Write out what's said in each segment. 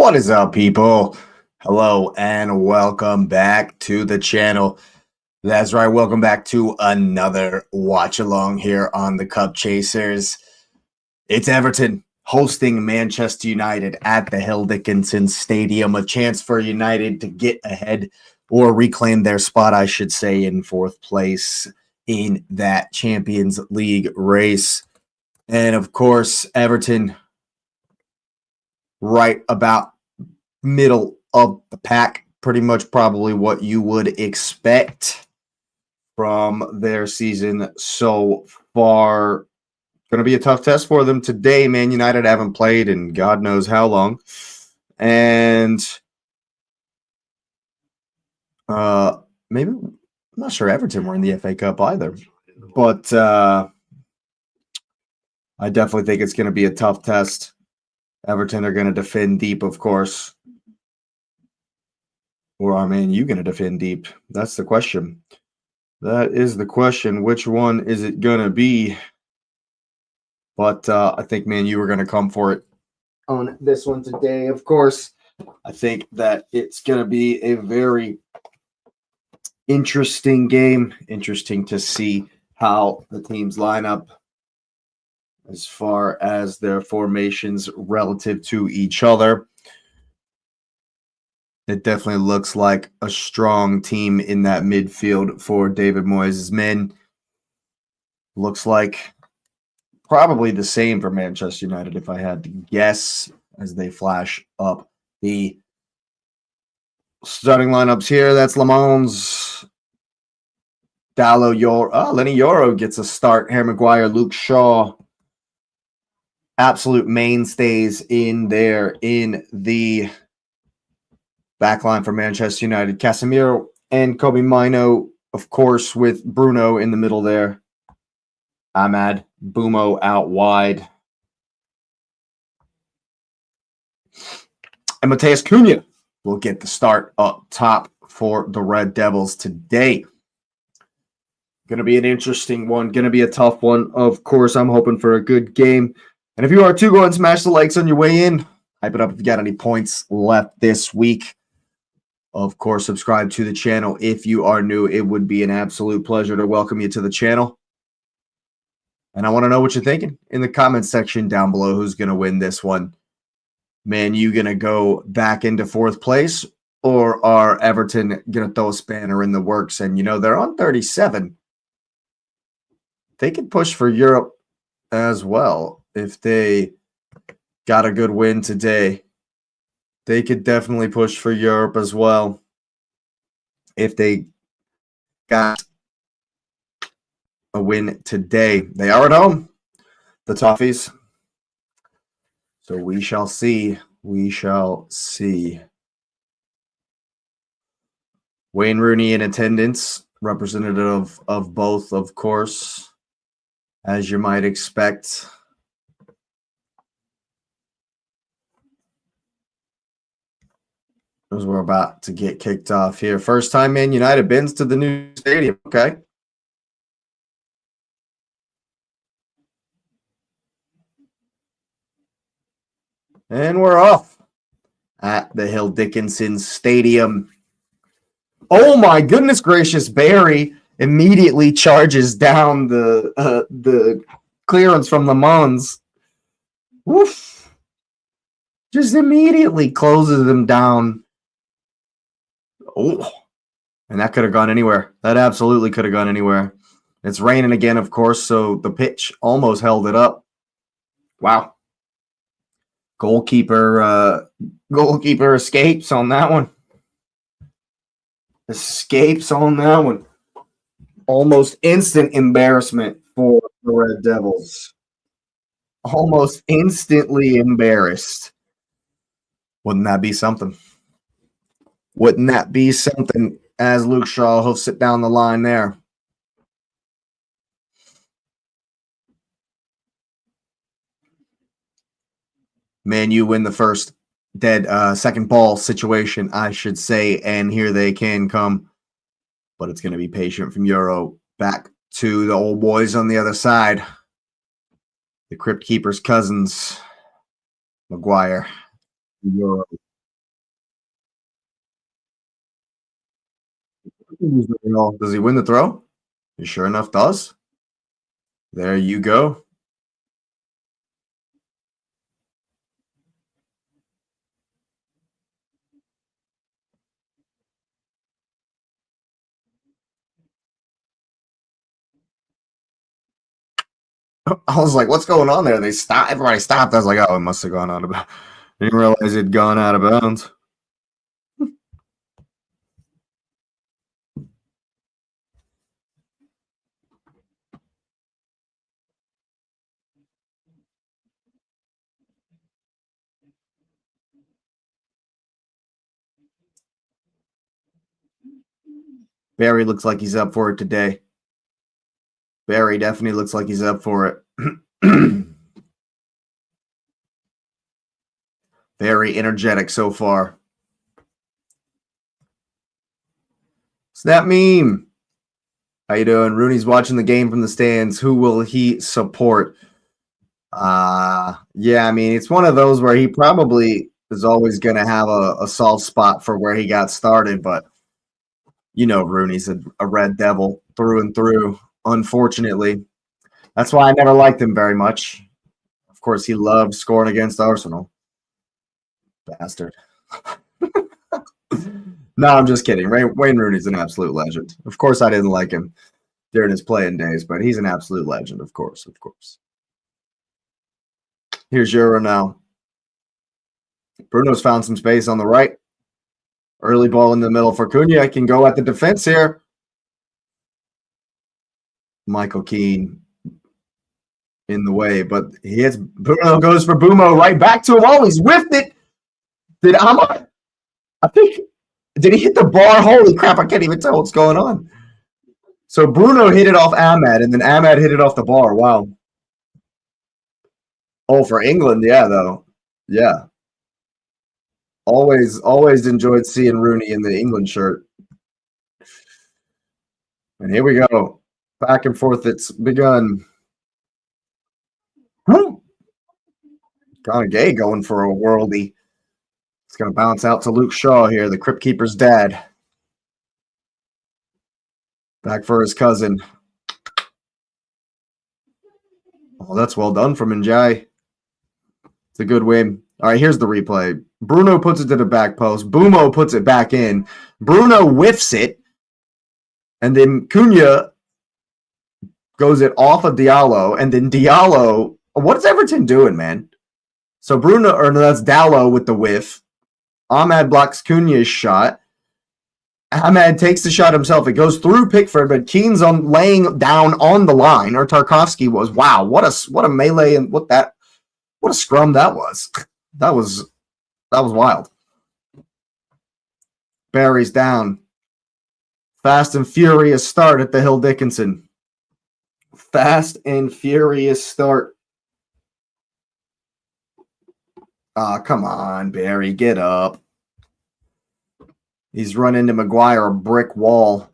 What is up, people? Hello and welcome back to the channel. That's right, welcome back to another watch along here on the Cup Chasers. It's Everton hosting Manchester United at the Hill Dickinson Stadium. A chance for United to get ahead or reclaim their spot, I should say, in fourth place in that Champions League race. And of course, Everton right about middle of the pack, pretty much probably what you would expect from their season so far. Going to be a tough test for them today. Man United haven't played in God knows how long. And maybe, I'm not sure Everton were in the FA Cup either. But I definitely think it's going to be a tough test. Everton are going to defend deep, of course. Or are Man U going to defend deep? That's the question. That is the question. Which one is it going to be? But I think Man U are going to come for it on this one today. Of course, I think that it's going to be a very interesting game. Interesting to see how the teams line up as far as their formations relative to each other. It definitely looks like a strong team in that midfield for David Moyes' men. Looks like probably the same for Manchester United, if I had to guess, as they flash up the starting lineups here. That's Le Mans, Dallo, Lenny Yoro gets a start. Harry Maguire, Luke Shaw, absolute mainstays in there in the backline for Manchester United. Casemiro and Kobe Mino, of course, with Bruno in the middle there. Ahmad, Bumo out wide. And Mateus Cunha will get the start up top for the Red Devils today. Going to be an interesting one. Going to be a tough one. Of course, I'm hoping for a good game. And if you are too, go ahead and smash the likes on your way in. Hype it up if you got any points left this week. Of course, subscribe to the channel if you are new. It would be an absolute pleasure to welcome you to the channel. And I want to know what you're thinking in the comments section down below. Who's going to win this one? Man, you going to go back into fourth place? Or are Everton going to throw a spanner in the works? And, you know, they're on 37. They could push for Europe as well if they got a good win today. They could definitely push for Europe as well if they got a win today. They are at home, the Toffees. So we shall see. We shall see. Wayne Rooney in attendance, representative of both, of course, as you might expect. As we're about to get kicked off here. First time Man United been to the new stadium. Okay. And we're off at the Hill Dickinson Stadium. Oh my goodness gracious, Barry immediately charges down the clearance from Le Mans. Woof. Just immediately closes them down. Oh, and that could have gone anywhere. That absolutely could have gone anywhere. It's raining again, of course, so the pitch almost held it up. Wow. Goalkeeper escapes on that one. Escapes on that one. Almost instant embarrassment for the Red Devils. Almost instantly embarrassed. Wouldn't that be something? Wouldn't that be something as Luke Shaw hoofs it down the line there? Man, you win the first second ball situation, I should say, and here they can come. But it's going to be patient from Euro. Back to the old boys on the other side. The Crypt Keeper's cousins, Maguire, Euro. Does he win the throw? He sure enough does. There you go. I was like, what's going on there? They stopped. Everybody stopped. I was like, oh, it must have gone out of bounds. Didn't realize it'd gone out of bounds. Barry looks like he's up for it today. Barry definitely looks like he's up for it. Very energetic so far. Snap meme. How you doing? Rooney's watching the game from the stands. Who will he support? Yeah, I mean, it's one of those where he probably is always going to have a soft spot for where he got started, but you know, Rooney's a Red Devil through and through, unfortunately. That's why I never liked him very much. Of course, he loved scoring against Arsenal. Bastard. No, I'm just kidding. Wayne Rooney's an absolute legend. Of course, I didn't like him during his playing days, but he's an absolute legend, of course, of course. Here's Euro now. Bruno's found some space on the right. Early ball in the middle for Cunha. Can go at the defense here. Michael Keane in the way, but he hits. Bruno goes for Bumo right back to him. Oh, he's whiffed it. Did Amar? I think. Did he hit the bar? Holy crap! I can't even tell what's going on. So Bruno hit it off Ahmad, and then Ahmad hit it off the bar. Wow. Oh, for England, yeah, though. Yeah. Always enjoyed seeing Rooney in the England shirt. And here we go. Back and forth. It's begun. Kind of gay going for a worldie. It's going to bounce out to Luke Shaw here, the Crypt Keeper's dad. Back for his cousin. Oh, that's well done from Njai. It's a good win. All right, here's the replay. Bruno puts it to the back post. Bumo puts it back in. Bruno whiffs it. And then Cunha goes it off of Diallo. And then Diallo, what is Everton doing, man? So Bruno, or no, that's Dallo with the whiff. Ahmad blocks Cunha's shot. Ahmad takes the shot himself. It goes through Pickford, but Keane's on laying down on the line, or Tarkovsky was. Wow, what a melee and what a scrum that was. That was wild. Barry's down. Fast and furious start at the Hill Dickinson. Fast and furious start. Come on, Barry, get up. He's run into Maguire, a brick wall.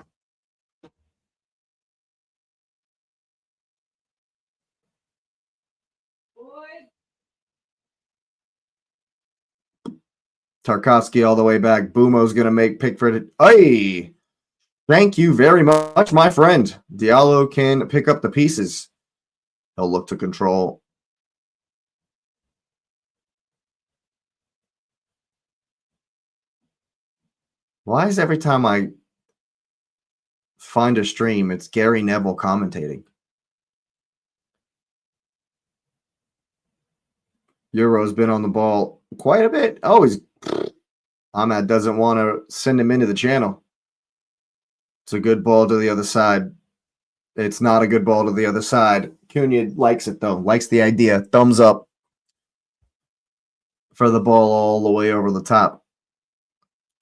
Tarkovsky all the way back. Bumo's going to make Pickford. Hey! Thank you very much, my friend. Diallo can pick up the pieces. He'll look to control. Why is every time I find a stream, it's Gary Neville commentating? Euro's been on the ball quite a bit. Oh, Ahmad doesn't want to send him into the channel. It's a good ball to the other side. It's not a good ball to the other side. Cunha likes it, though. Likes the idea. Thumbs up for the ball all the way over the top.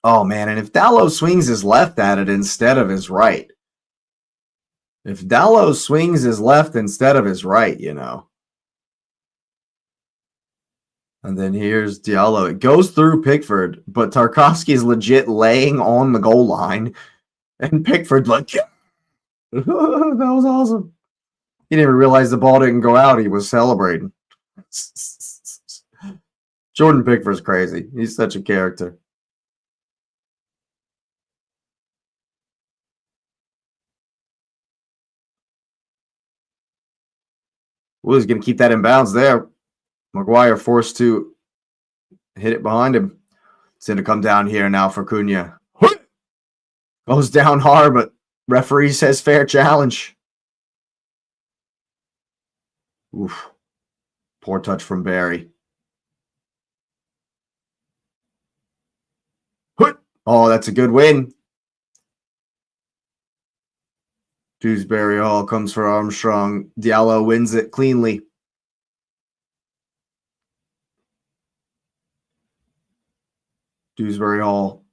Oh, man, and if Dallo swings his left at it instead of his right. If Dallo swings his left instead of his right, you know. And then here's Diallo. It goes through Pickford, but Tarkovsky is legit laying on the goal line. And Pickford, like, that was awesome. He didn't even realize the ball didn't go out. He was celebrating. Jordan Pickford's crazy. He's such a character. He's going to keep that in bounds there. Maguire forced to hit it behind him. It's going to come down here now for Cunha. Goes down hard, but referee says fair challenge. Oof. Poor touch from Barry. Oh, that's a good win. Dewsbury Hall comes for Armstrong. Diallo wins it cleanly. Dewsbury Hall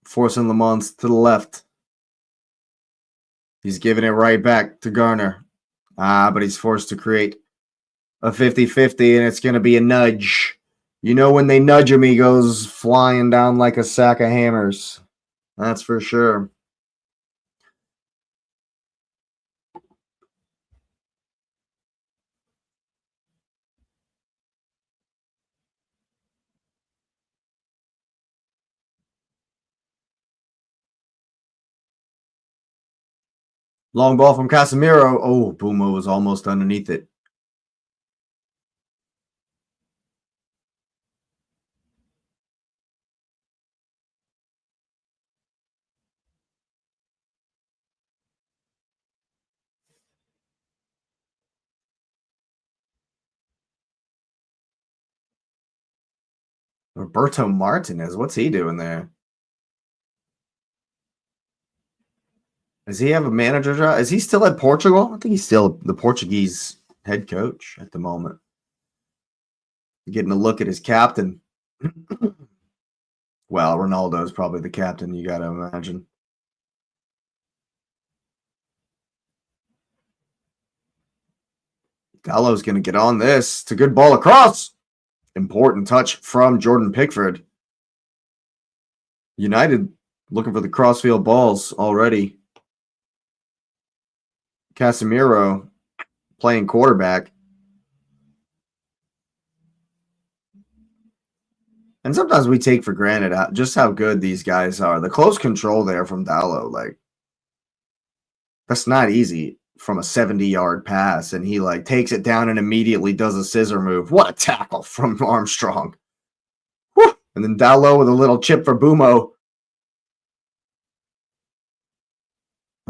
forcing Lamont to the left. He's giving it right back to Garner. But he's forced to create a 50-50, and it's going to be a nudge. You know when they nudge him, he goes flying down like a sack of hammers. That's for sure. Long ball from Casemiro. Oh, Bumo was almost underneath it. Roberto Martinez, what's he doing there? Does he have a manager job? Is he still at Portugal? I think he's still the Portuguese head coach at the moment. Getting a look at his captain. Well, Ronaldo's probably the captain, you got to imagine. Gallo's going to get on this. It's a good ball across. Important touch from Jordan Pickford. United looking for the crossfield balls already. Casemiro playing quarterback. And sometimes we take for granted just how good these guys are. The close control there from Dallo, like, that's not easy from a 70-yard pass. And he, like, takes it down and immediately does a scissor move. What a tackle from Armstrong. Whew. And then Dallo with a little chip for Bumo.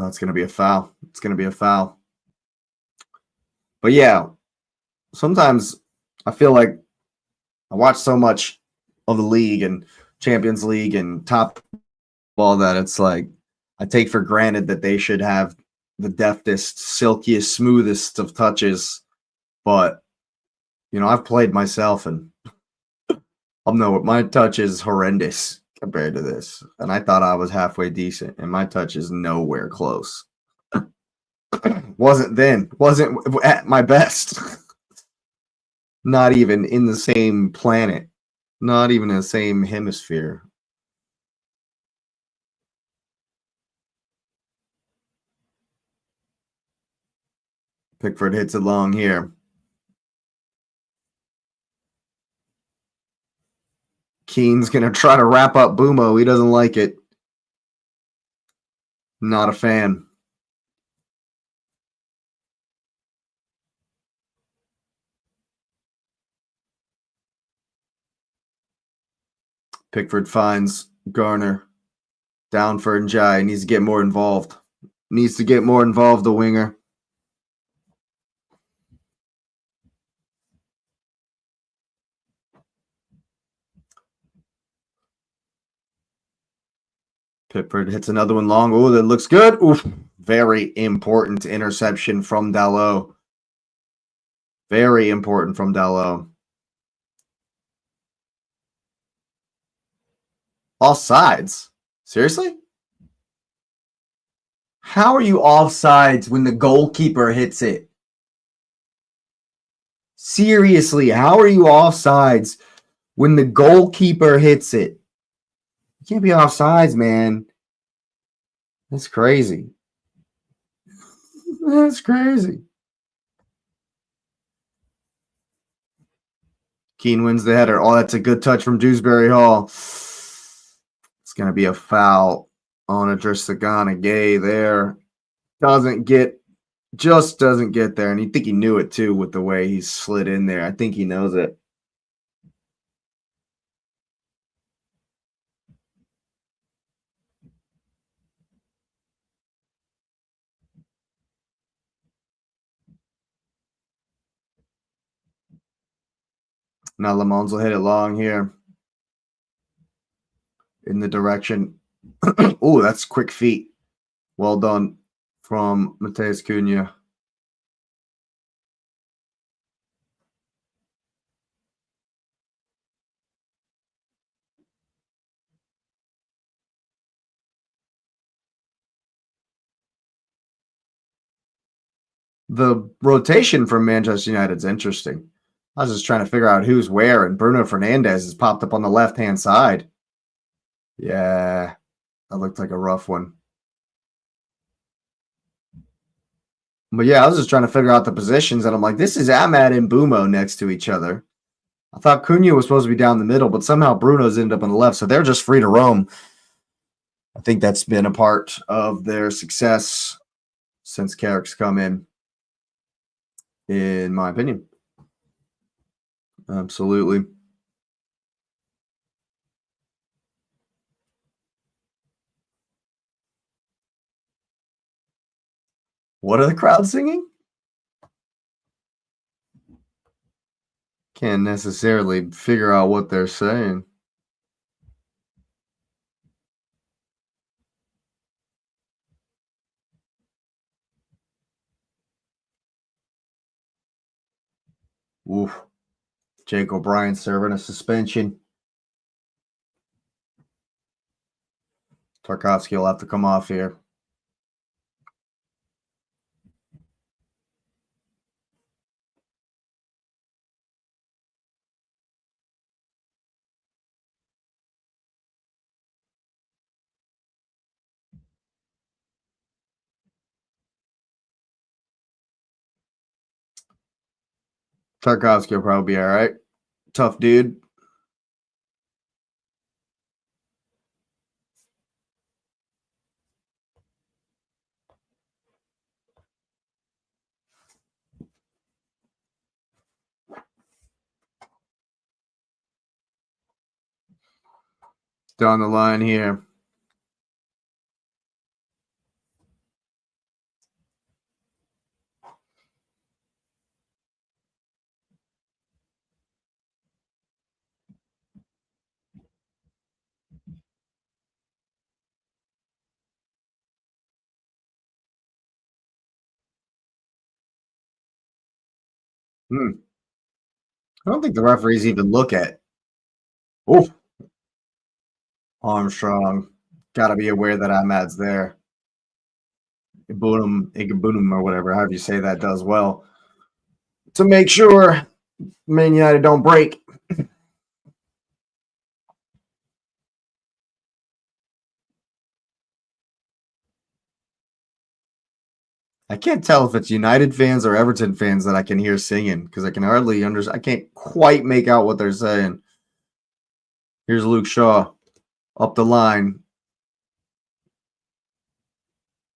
Oh, it's going to be a foul. It's going to be a foul. But yeah, sometimes I feel like I watch so much of the league and Champions League and top ball that it's like I take for granted that they should have the deftest, silkiest, smoothest of touches. But, you know, I've played myself and I'll know my touch is horrendous compared to this. And I thought I was halfway decent, and my touch is nowhere close. Wasn't at my best. Not even in the same planet. Not even in the same hemisphere. Pickford hits it long here. Keane's going to try to wrap up Bumo. He doesn't like it. Not a fan. Pickford finds Garner. Down for Njai. Needs to get more involved. Needs to get more involved, the winger. Pickford hits another one long. Oh, that looks good. Oof. Very important interception from Dalot. Very important from Dalot. Offsides? Seriously? How are you offsides when the goalkeeper hits it? Seriously, how are you offsides when the goalkeeper hits it? You can't be offsides, man. That's crazy. That's crazy. Keane wins the header. Oh, that's a good touch from Dewsbury Hall. It's going to be a foul on Adrissagana Gay there. Doesn't get Just doesn't get there, and you think he knew it too with the way he slid in there. I think he knows it. Now Lamons will hit it long here in the direction. Oh, that's quick feet. Well done from Mateus Cunha. The rotation from Manchester United is interesting. I was just trying to figure out who's where, and Bruno Fernandes has popped up on the left-hand side. Yeah, that looked like a rough one. But yeah, I was just trying to figure out the positions, and I'm like, this is Ahmad and Bumo next to each other. I thought Cunha was supposed to be down the middle, but somehow Bruno's ended up on the left, so they're just free to roam. I think that's been a part of their success since Carrick's come in my opinion. Absolutely. What are the crowd singing? Can't necessarily figure out what they're saying. Oof. Jake O'Brien serving a suspension. Tarkovsky will have to come off here. Tarkovsky will probably be all right. Tough dude. Down the line here. I don't think the referees even look at. Oh, Armstrong. Got to be aware that Ahmad's there. Igabunum or whatever, however you say that, does well to make sure Man United don't break. I can't tell if it's United fans or Everton fans that I can hear singing because I can hardly understand. I can't quite make out what they're saying. Here's Luke Shaw up the line.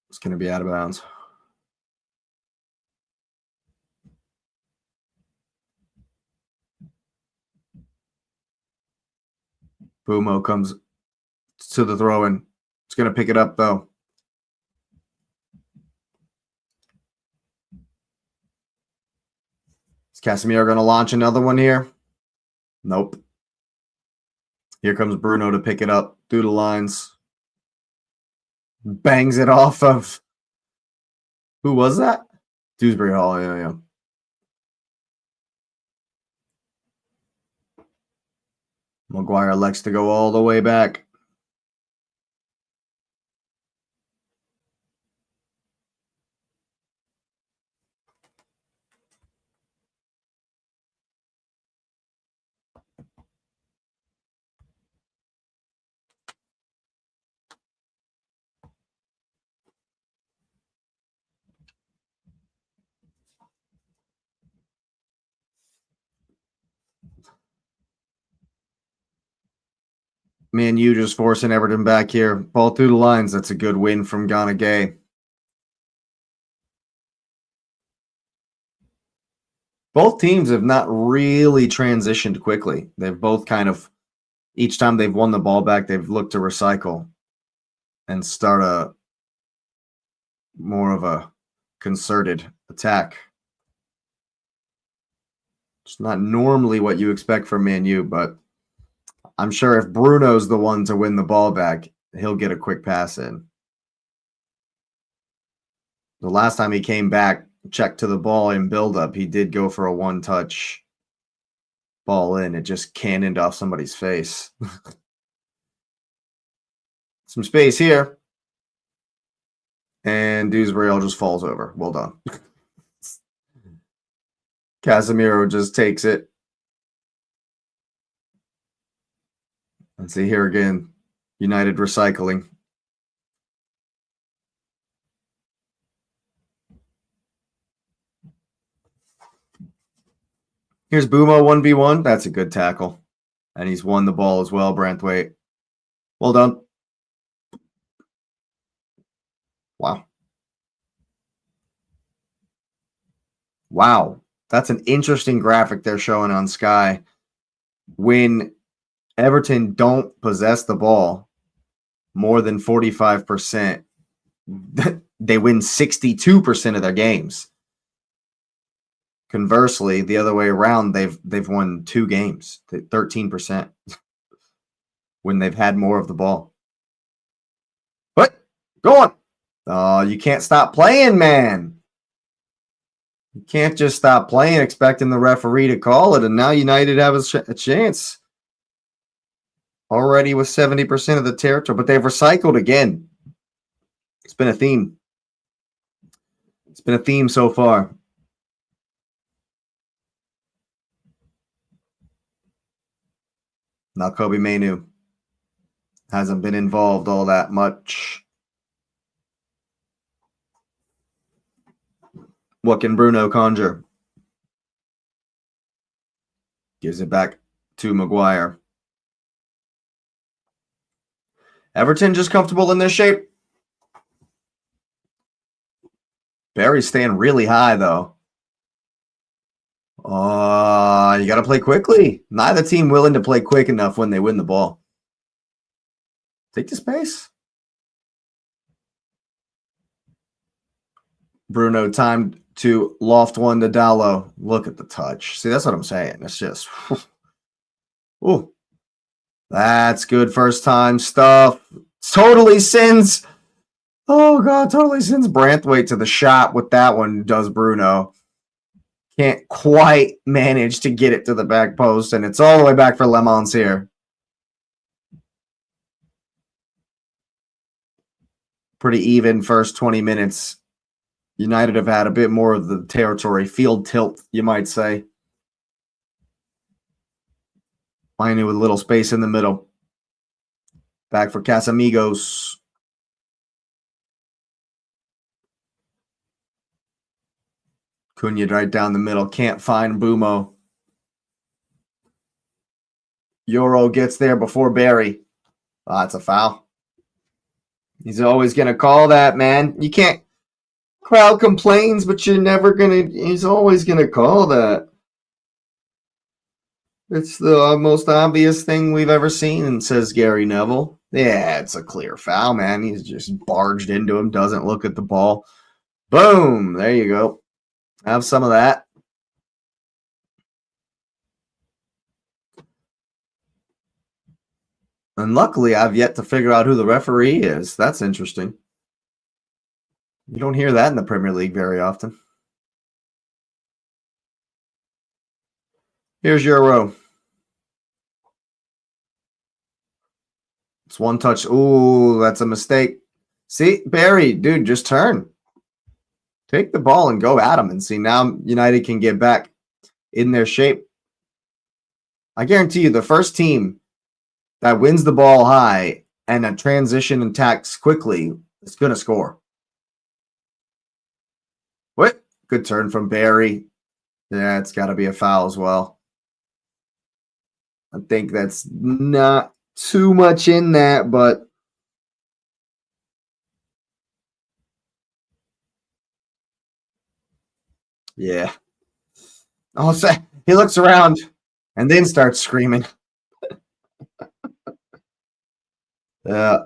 It's going to be out of bounds. Bumo comes to the throw-in. It's going to pick it up, though. Is Casemiro going to launch another one here? Nope. Here comes Bruno to pick it up through the lines. Bangs it off of... Who was that? Dewsbury Hall, yeah. Maguire elects to go all the way back. Man, you just forcing Everton back here. Ball through the lines. That's a good win from Ghana Gay. Both teams have not really transitioned quickly. They've both kind of, each time they've won the ball back, they've looked to recycle and start a more of a concerted attack. It's not normally what you expect from Man U, but I'm sure if Bruno's the one to win the ball back, he'll get a quick pass in. The last time he came back, checked to the ball in build-up, he did go for a one-touch ball in. It just cannoned off somebody's face. Some space here. And Dewsbury all just falls over. Well done. Casemiro just takes it. Let's see here again. United recycling. Here's Bumo 1v1. That's a good tackle. And he's won the ball as well, Branthwaite. Well done. Wow. Wow. That's an interesting graphic they're showing on Sky. When Everton don't possess the ball more than 45%, they win 62% of their games. Conversely, the other way around, they've won 2 games, 13%, when they've had more of the ball. But go on. Oh, you can't stop playing, man. You can't just stop playing expecting the referee to call it, and now United have a chance. Already with 70% of the territory, but they've recycled again. It's been a theme. It's been a theme so far. Now Kobe Mainu hasn't been involved all that much. What can Bruno conjure? Gives it back to Maguire. Everton just comfortable in this shape. Barry's staying really high, though. You got to play quickly. Neither team willing to play quick enough when they win the ball. Take the space. Bruno timed to loft one to Dallo. Look at the touch. See, that's what I'm saying. It's just, ooh, that's good first time stuff. Totally sends. Oh God, totally sends Branthwaite to the shot with that one. Does Bruno? Can't quite manage to get it to the back post, and it's all the way back for Le Mans here. Pretty even first 20 minutes. United have had a bit more of the territory. Field tilt, you might say. Finally with a little space in the middle. Back for Casamigos. Cunha right down the middle. Can't find Bumo. Euro gets there before Barry. Oh, that's a foul. He's always going to call that, man. You can't. Crowd complains, but you're never going to. He's always going to call that. It's the most obvious thing we've ever seen, says Gary Neville. Yeah, it's a clear foul, man. He's just barged into him, doesn't look at the ball. Boom. There you go. Have some of that. And luckily, I've yet to figure out who the referee is. That's interesting. You don't hear that in the Premier League very often. Here's Euro. It's one touch. Ooh, that's a mistake. See, Barry, dude, just turn. Take the ball and go at him and see. Now United can get back in their shape. I guarantee you the first team that wins the ball high and a transition attacks quickly is going to score. What? Good turn from Barry. Yeah, it's got to be a foul as well. I think that's not too much in that, but yeah. Oh, so he looks around and then starts screaming. Uh,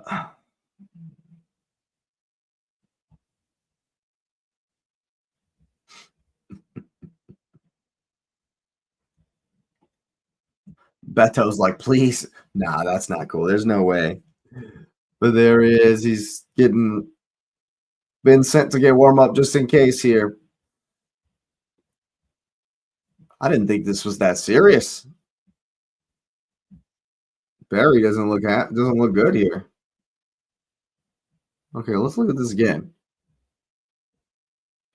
Beto's like, please. Nah, that's not cool. There's no way. But there he is. He's been sent to get warm up just in case here. I didn't think this was that serious. Barry doesn't look good here. Okay, let's look at this again.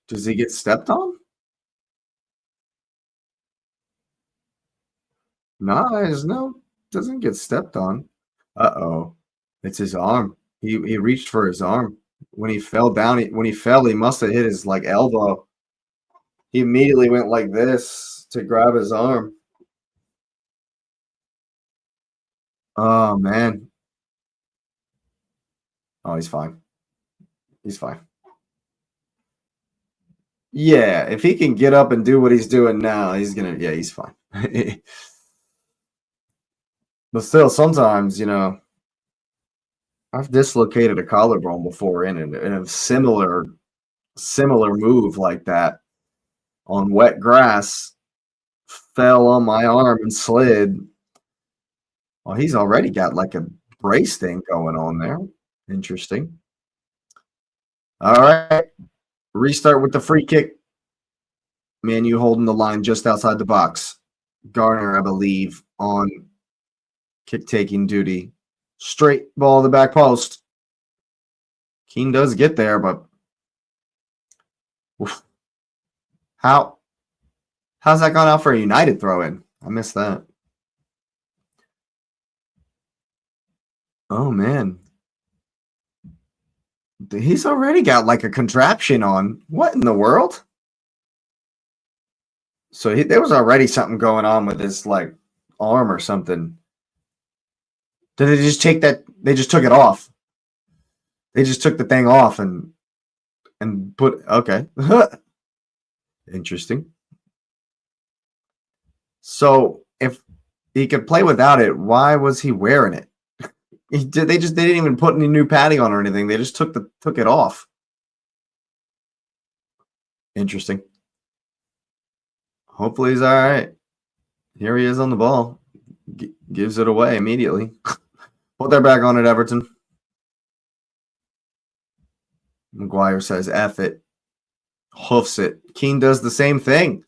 Does he get stepped on? No, doesn't get stepped on. Uh-oh. It's his arm. He reached for his arm. When he fell down, when he fell, he must have hit his like elbow. He immediately went like this to grab his arm. Oh man. Oh, he's fine. He's fine. Yeah, if he can get up and do what he's doing now, he's fine. But still, sometimes, I've dislocated a collarbone before in a similar move like that on wet grass. Fell on my arm and slid. Well, he's already got like a brace thing going on there. Interesting. All right. Restart with the free kick. Manu holding the line just outside the box. Garner, I believe, on kick taking duty. Straight ball to the back post. Keane does get there, but oof. How's that gone out for a United throw in? I missed that. Oh man. He's already got like a contraption on. What in the world? So there was already something going on with his like arm or something. Did they just take that? They just took it off. They just took the thing off and put. Okay, interesting. So if he could play without it, why was he wearing it? They didn't even put any new padding on or anything. They just took it off. Interesting. Hopefully he's all right. Here he is on the ball. Gives it away immediately. Put their back on it, Everton. McGuire says, F it. Hoofs it. Keane does the same thing.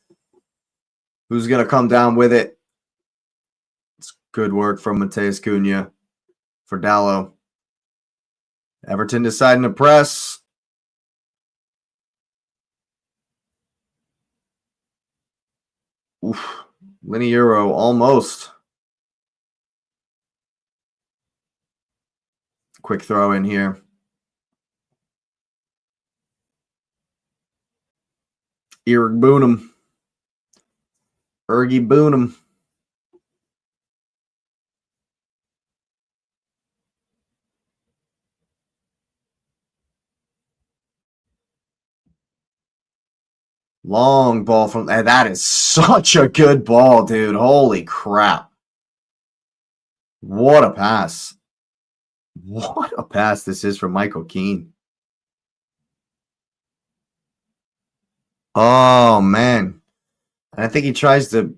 Who's going to come down with it? It's good work from Mateus Cunha for Dallo. Everton deciding to press. Oof. Liniero almost. Quick throw in here. Erg Boonham. Ergy Boonham. Long ball from that is such a good ball, dude. Holy crap. What a pass. What a pass this is from Michael Keane. Oh man. And I think he tries to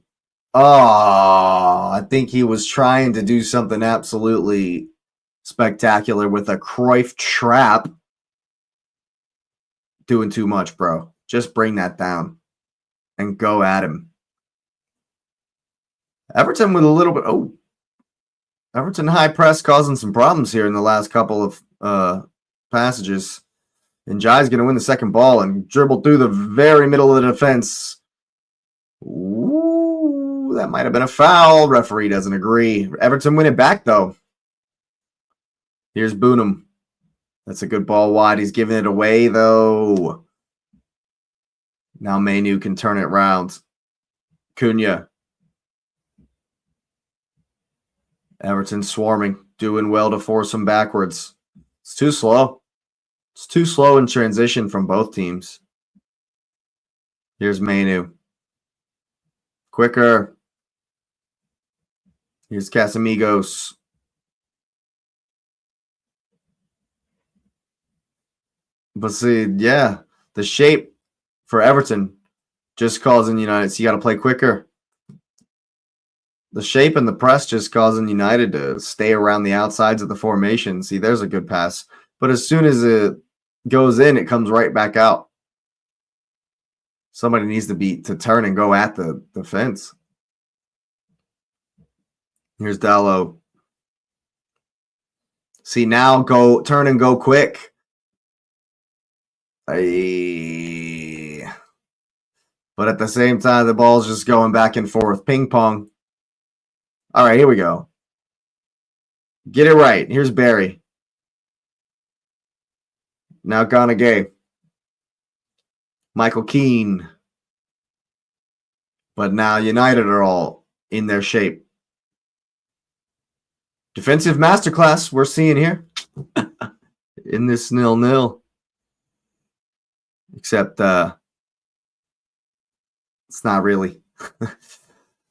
I think he was trying to do something absolutely spectacular with a Cruyff trap. Doing too much, bro. Just bring that down and go at him. Everton with a little bit. Oh, Everton high press causing some problems here in the last couple of passages. And Jai's going to win the second ball and dribble through the very middle of the defense. Ooh, that might have been a foul. Referee doesn't agree. Everton win it back, though. Here's Boonham. That's a good ball wide. He's giving it away, though. Now Manu can turn it around. Cunha. Everton swarming. Doing well to force him backwards. It's too slow. It's too slow in transition from both teams. Here's Manu. Quicker. Here's Casamigos. But see, yeah, the shape for Everton just causing United. So you got to play quicker. The shape and the press just causing United to stay around the outsides of the formation. See, there's a good pass. But as soon as it goes in, it comes right back out. Somebody needs to turn and go at the defense. Here's Dallo. See, now turn and go quick. But at the same time, the ball's just going back and forth. Ping pong. All right, here we go. Get it right. Here's Barry. Now Gonagay. Michael Keane. But now United are all in their shape. Defensive masterclass we're seeing here in this 0-0. Except it's not really.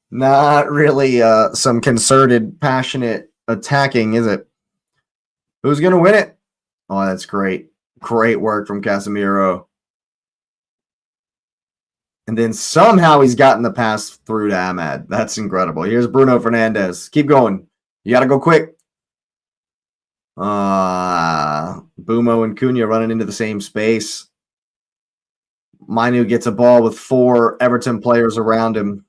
Not really some concerted, passionate attacking, is it? Who's going to win it? Oh, that's great. Great work from Casemiro. And then somehow he's gotten the pass through to Ahmad. That's incredible. Here's Bruno Fernandes. Keep going. You got to go quick. Bumo and Cunha running into the same space. Manu gets a ball with 4 Everton players around him.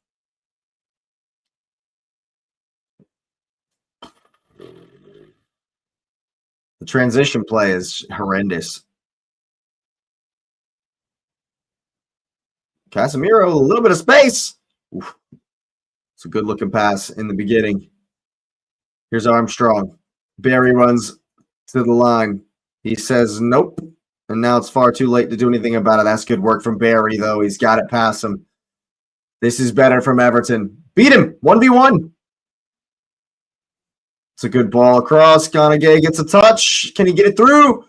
The transition play is horrendous. Casemiro, a little bit of space. Oof. It's a good-looking pass in the beginning. Here's Armstrong. Barry runs to the line. He says nope. And now it's far too late to do anything about it. That's good work from Barry, though. He's got it past him. This is better from Everton. Beat him. 1v1. It's a good ball across. Gonagay gets a touch. Can he get it through?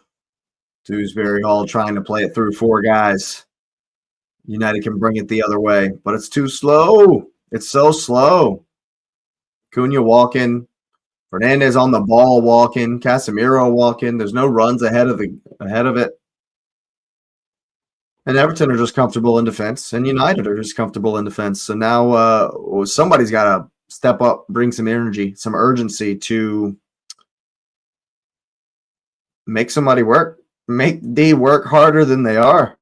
Dewsbury Hall trying to play it through 4 guys. United can bring it the other way, but it's too slow. It's so slow. Cunha walking. Fernandes on the ball walking. Casemiro walking. There's no runs ahead of it. And Everton are just comfortable in defense, and United are just comfortable in defense. So now somebody's got to step up, bring some energy, some urgency to make somebody work. Make D work harder than they are.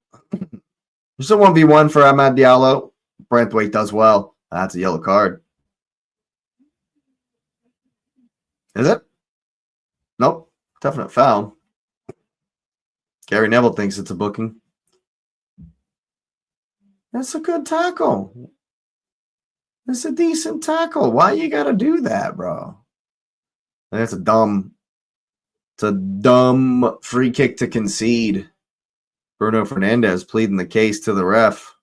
There's a 1v1 for Amad Diallo. Brentwaite does well. That's a yellow card. Is it? Nope. Definite foul. Gary Neville thinks it's a booking. That's a good tackle. That's a decent tackle. Why you got to do that, bro? That's a dumb free kick to concede. Bruno Fernandes pleading the case to the ref.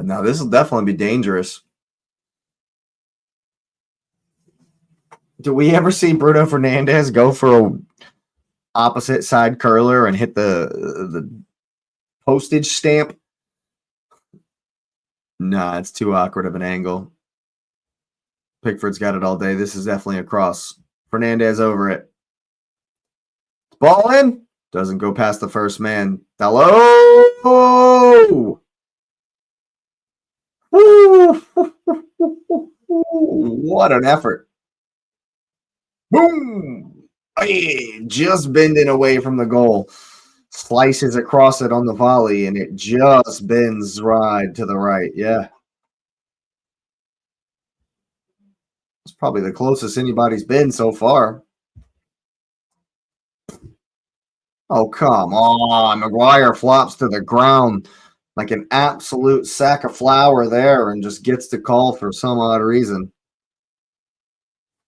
Now, this will definitely be dangerous. Do we ever see Bruno Fernandes go for a opposite side curler and hit the postage stamp? Nah, it's too awkward of an angle. Pickford's got it all day. This is definitely a cross. Fernandes over it. Ball in. Doesn't go past the first man. Hello! What an effort. Boom! Hey, just bending away from the goal. Slices across it on the volley, and it just bends right to the right. Yeah. It's probably the closest anybody's been so far. Oh, come on. Maguire flops to the ground like an absolute sack of flour there and just gets the call for some odd reason.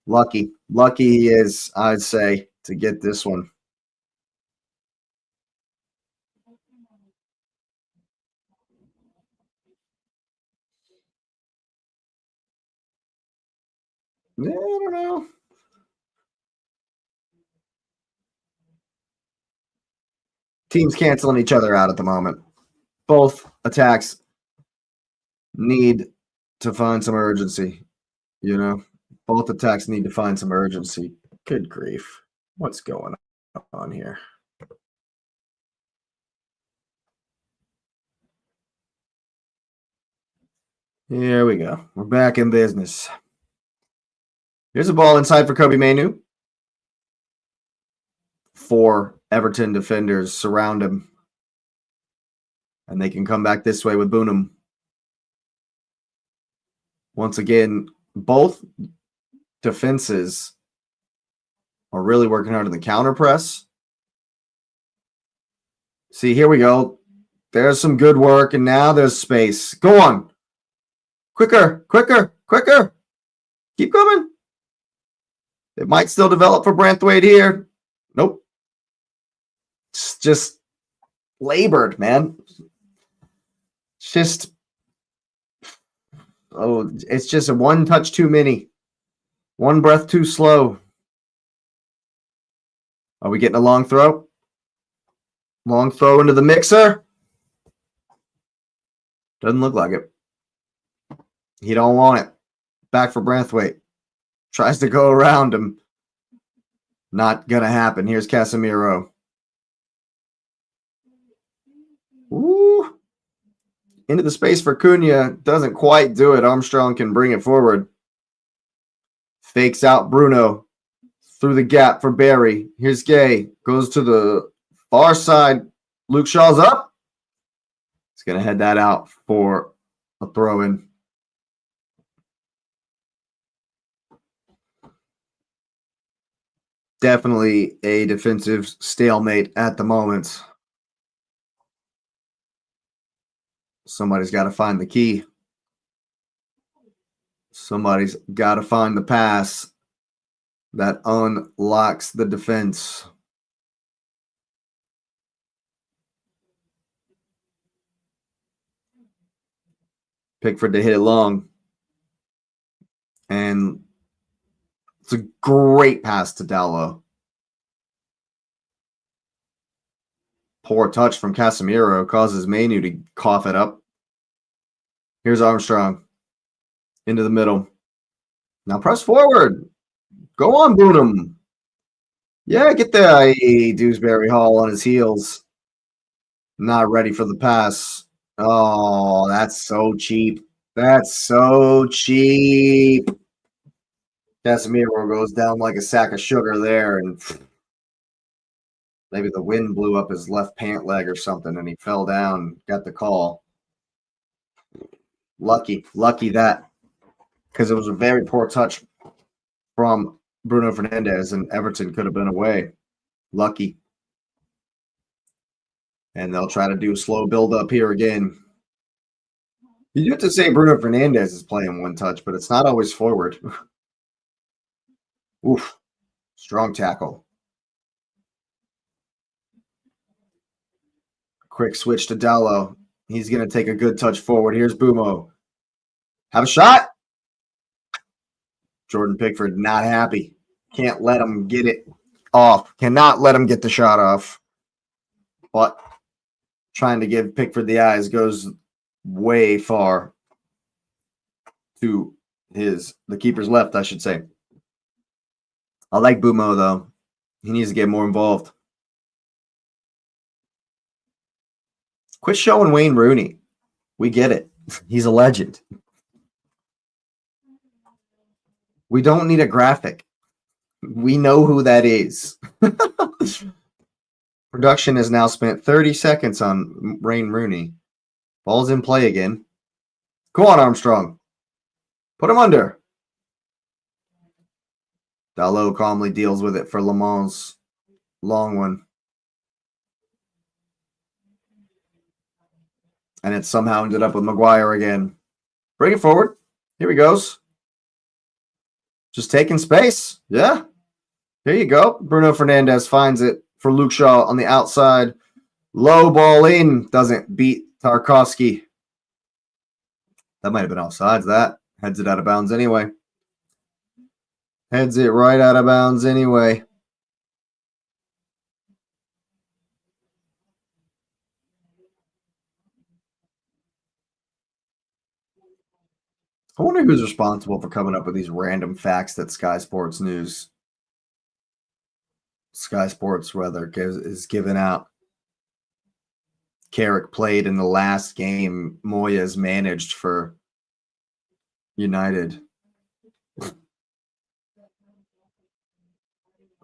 Lucky he is, I'd say, to get this one. Yeah, I don't know. Teams canceling each other out at the moment. Both attacks need to find some urgency. Both attacks need to find some urgency. Good grief. What's going on here? Here we go. We're back in business. Here's a ball inside for Kobe Mainu. 4 Everton defenders surround him. And they can come back this way with Boonham. Once again, both defenses are really working hard in the counter press. See, here we go. There's some good work, and now there's space. Go on. Quicker, quicker, quicker. Keep coming. It might still develop for Branthwaite here. Nope. It's just labored, man. It's just a one touch too many. One breath too slow. Are we getting a long throw? Long throw into the mixer. Doesn't look like it. He don't want it. Back for Branthwaite. Tries to go around him. Not going to happen. Here's Casemiro. Ooh. Into the space for Cunha. Doesn't quite do it. Armstrong can bring it forward. Fakes out Bruno. Through the gap for Barry. Here's Gay. Goes to the far side. Luke Shaw's up. He's going to head that out for a throw-in. Definitely a defensive stalemate at the moment. Somebody's got to find the key. Somebody's got to find the pass that unlocks the defense. Pickford to hit it long. And it's a great pass to Dalot. Poor touch from Casemiro causes Mainu to cough it up. Here's Armstrong. Into the middle. Now press forward. Go on, Boonham. Yeah, get the Dewsbury Hall on his heels. Not ready for the pass. Oh, that's so cheap. That's so cheap. Casemiro goes down like a sack of sugar there, and maybe the wind blew up his left pant leg or something, and he fell down, got the call. Lucky that, because it was a very poor touch from Bruno Fernandes, and Everton could have been away. Lucky. And they'll try to do a slow build-up here again. You have to say Bruno Fernandes is playing one touch, but it's not always forward. Oof. Strong tackle. Quick switch to Dalot. He's going to take a good touch forward. Here's Bumo. Have a shot. Jordan Pickford not happy. Can't let him get it off. Cannot let him get the shot off. But trying to give Pickford the eyes goes way far to the keeper's left, I should say. I like Bumo, though. He needs to get more involved. Quit showing Wayne Rooney. We get it. He's a legend. We don't need a graphic. We know who that is. Production has now spent 30 seconds on Wayne Rooney. Ball's in play again. Go on, Armstrong. Put him under. Dalot calmly deals with it for Le Mans. Long one. And it somehow ended up with Maguire again. Bring it forward. Here he goes. Just taking space. Yeah. Here you go. Bruno Fernandes finds it for Luke Shaw on the outside. Low ball in. Doesn't beat Tarkowski. That might have been offsides, that. Heads it out of bounds anyway. Heads it right out of bounds anyway. I wonder who's responsible for coming up with these random facts that Sky Sports rather is giving out. Carrick played in the last game Moyes managed for United.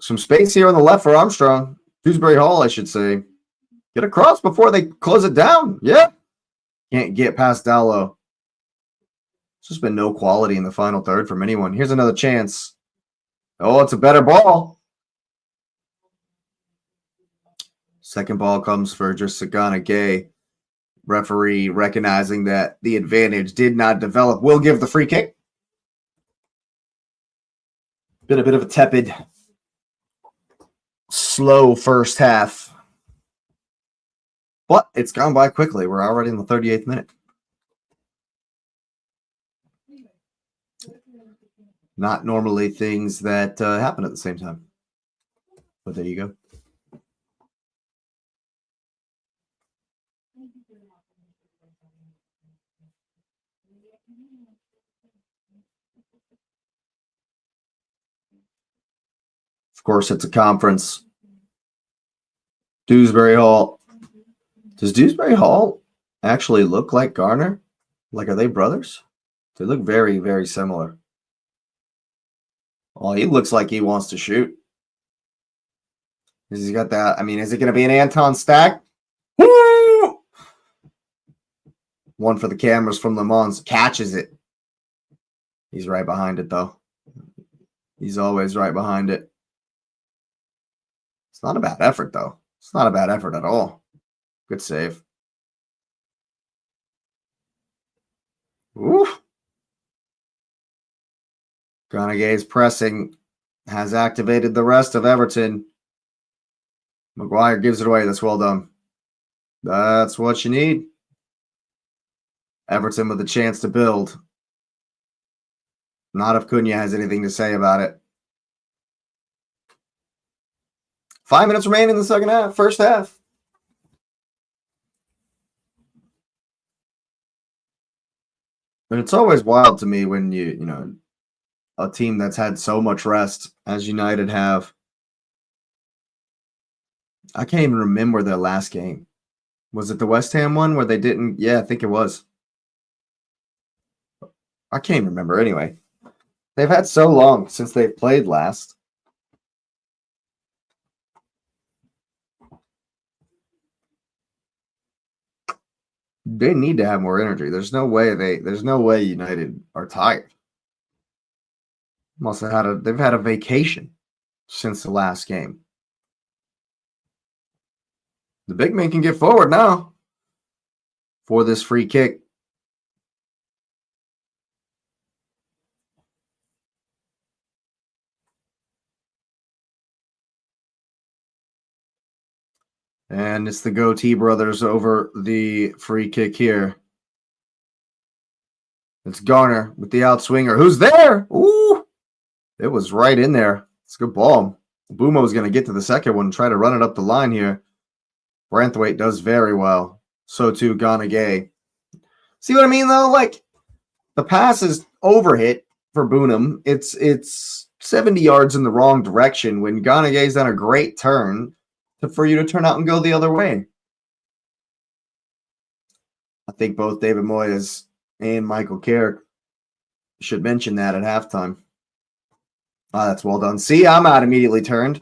Some space here on the left for Armstrong. Dewsbury Hall, I should say. Get across before they close it down. Yeah. Can't get past Dallow. It's just been no quality in the final third from anyone. Here's another chance. Oh, it's a better ball. Second ball comes for Sagana Gay. Referee recognizing that the advantage did not develop will give the free kick. Been a bit of a tepid, slow first half. But it's gone by quickly. We're already in the 38th minute. Not normally things that happen at the same time. But there you go. Of course, it's a conference. Dewsbury Hall. Does Dewsbury Hall actually look like Garner? Like, are they brothers? They look very, very similar. Well, he looks like he wants to shoot. He's got that. I mean, is it going to be an Anton Stack? Woo! One for the cameras from Le Mans. Catches it. He's right behind it, though. He's always right behind it. It's not a bad effort, though. It's not a bad effort at all. Good save. Ooh. Granagay's pressing has activated the rest of Everton. Maguire gives it away. That's well done. That's what you need. Everton with a chance to build. Not if Cunha has anything to say about it. 5 minutes remaining in the second half, first half. And it's always wild to me when you know, a team that's had so much rest as United have. I can't even remember their last game. Was it the West Ham one where they didn't? Yeah, I think it was. I can't remember anyway. They've had so long since they've played last. They need to have more energy. There's no way United are tired. They've had a vacation since the last game. The big man can get forward now for this free kick. And it's the Goatee brothers over the free kick here. It's Garner with the outswinger. Who's there? Ooh! It was right in there. It's a good ball. Bumo's going to get to the second one and try to run it up the line here. Branthwaite does very well. So too Gay. See what I mean, though? Like, the pass is overhit for Boonham. It's 70 yards in the wrong direction when Gay's done a great turn for you to turn out and go the other way. I think both David Moyes and Michael Carrick should mention that at halftime. Ah, that's well done. See, I'm out immediately turned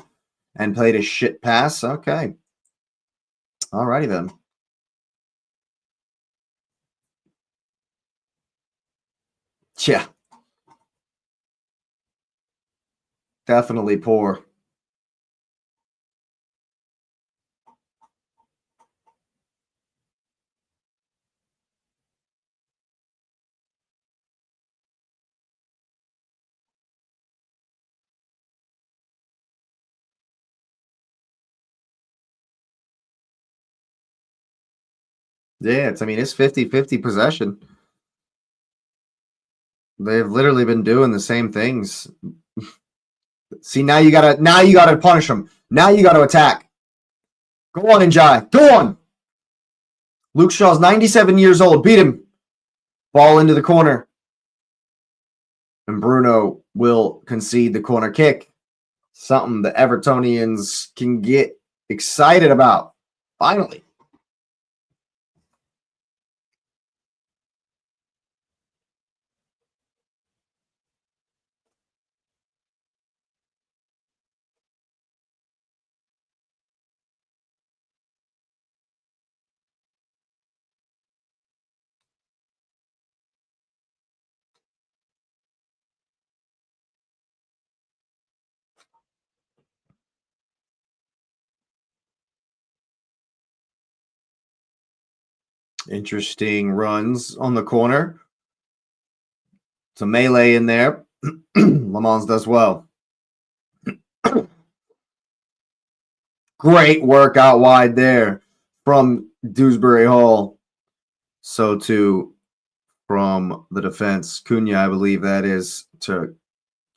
and played a shit pass. Okay. All righty then. Yeah. Definitely poor. Yeah, it's 50-50 possession. They've literally been doing the same things. See, now you gotta punish them. Now you gotta attack. Go on, Njai. Go on. Luke Shaw's 97 years old. Beat him. Ball into the corner. And Bruno will concede the corner kick. Something the Evertonians can get excited about. Finally. Interesting runs on the corner. It's a melee in there. Le Mans does well. Great work out wide there from Dewsbury Hall. So too from the defense. Cunha, I believe that is, to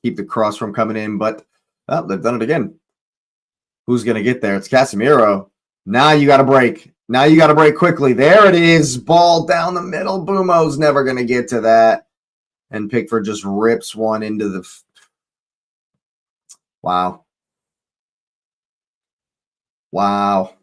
keep the cross from coming in. But they've done it again. Who's going to get there? It's Casemiro. Now you got to break. Now you got to break quickly. There it is. Ball down the middle. Bumo's never going to get to that. And Pickford just rips one into the... Wow. Wow.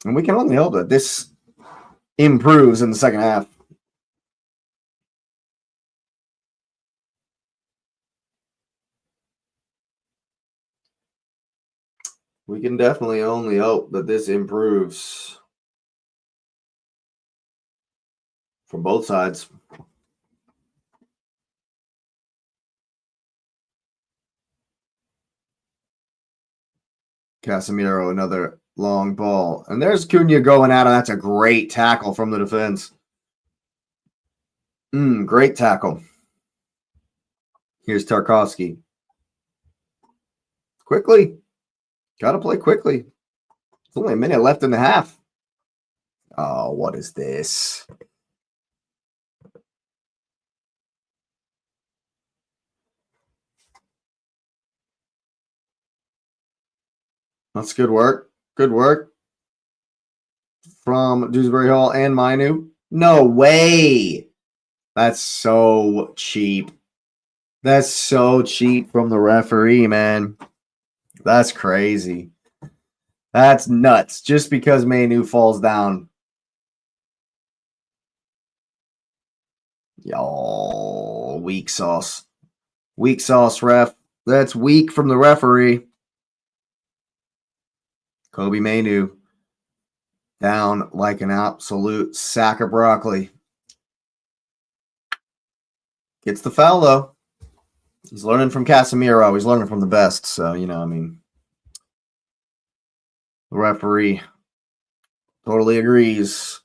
And we can only hope that this improves in the second half. We can definitely only hope that this improves from both sides. Casemiro, another long ball. And there's Cunha going at him. That's a great tackle from the defense. Great tackle. Here's Tarkovsky. Quickly. Got to play quickly. There's only a minute left in the half. Oh, what is this? That's good work. Good work from Dewsbury Hall and Mainu. No way. That's so cheap. That's so cheap from the referee, man. That's crazy. That's nuts. Just because Mainu falls down. Yo, weak sauce. Weak sauce, ref. That's weak from the referee. Kobe Mainu down like an absolute sack of broccoli. Gets the foul, though. He's learning from Casemiro. He's learning from the best. So, you know, I mean, the referee totally agrees.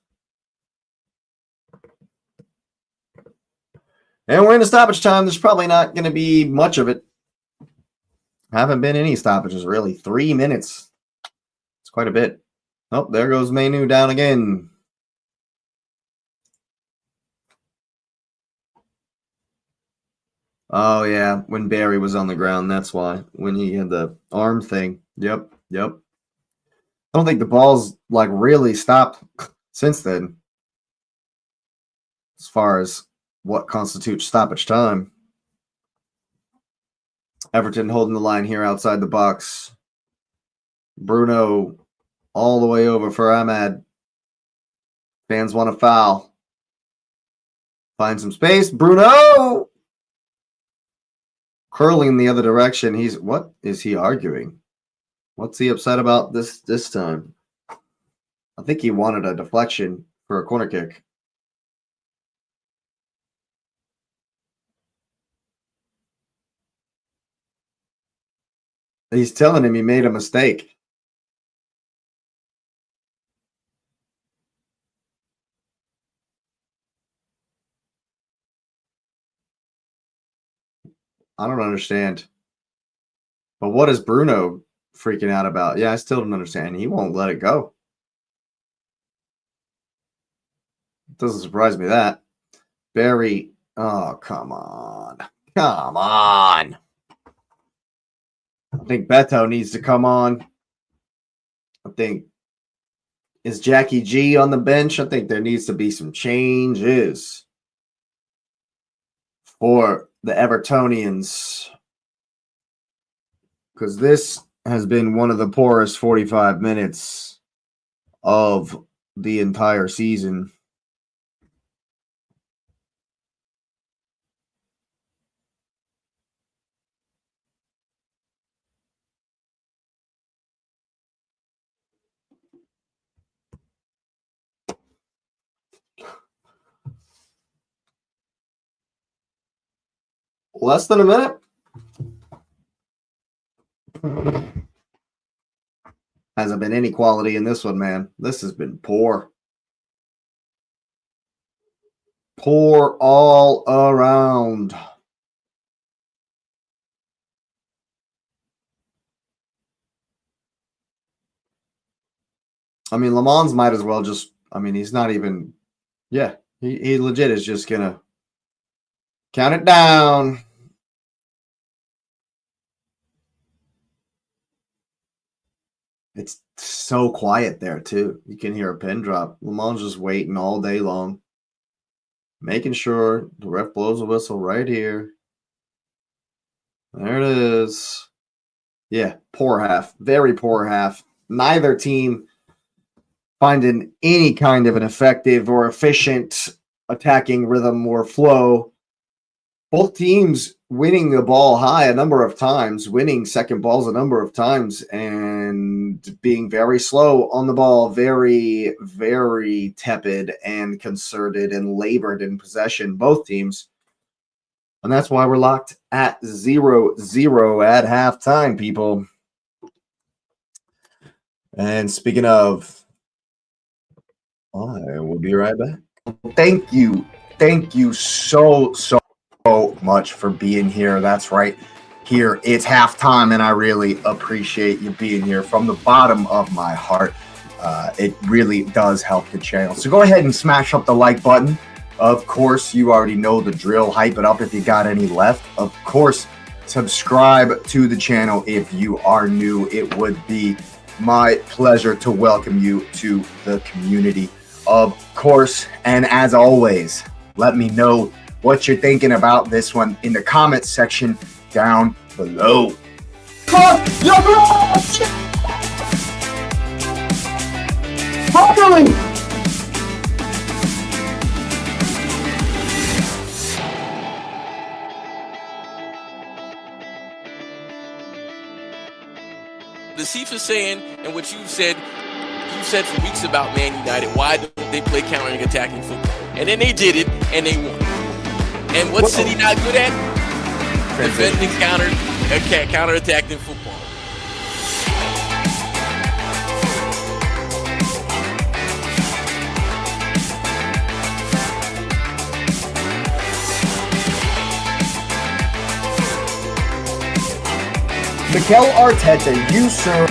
And we're in a stoppage time. There's probably not going to be much of it. Haven't been any stoppages, really. 3 minutes. It's quite a bit. Oh, there goes Mainu down again. Oh, yeah. When Barry was on the ground, that's why. When he had the arm thing. Yep. I don't think the ball's, like, really stopped since then. As far as what constitutes stoppage time. Everton holding the line here outside the box. Bruno all the way over for Ahmad. Fans want a foul. Find some space. Bruno! Curling the other direction. What is he arguing? What's he upset about this time? I think he wanted a deflection for a corner kick. He's telling him he made a mistake. I don't understand. But what is Bruno freaking out about? Yeah, I still don't understand. He won't let it go. It doesn't surprise me that. Barry, oh, come on. Come on. I think Beto needs to come on. I think, is Jackie G on the bench? I think there needs to be some changes for the Evertonians, because this has been one of the poorest 45 minutes of the entire season. Less than a minute. Hasn't been any quality in this one, man. This has been poor. Poor all around. I mean, Le Mans might as well just, I mean, he's not even, yeah, he legit is just going to count it down. It's so quiet there, too. You can hear a pin drop. Le Mans just waiting all day long, making sure the ref blows a whistle right here. There it is. Yeah, poor half. Very poor half. Neither team finding any kind of an effective or efficient attacking rhythm or flow. Both teams winning the ball high a number of times, winning second balls a number of times, and being very slow on the ball, very, very tepid and concerted and labored in possession, both teams. And that's why we're locked at 0-0 at halftime, people. And speaking of, I will be right back. Thank you. Thank you so much for being here. That's right. Here, it's halftime, and I really appreciate you being here from the bottom of my heart. It really does help the channel. So go ahead and smash up the like button. Of course, you already know the drill. Hype it up if you got any left. Of course, subscribe to the channel if you are new. It would be my pleasure to welcome you to the community, of course. And as always, let me know what you're thinking about this one in the comments section down below. Finally! The Chiefs is saying, and what you said for weeks about Man United, why don't they play countering attacking football? And then they did it, and they won. And what's City not good at? Defending counter-attacking football. Mikel Arteta, you sir.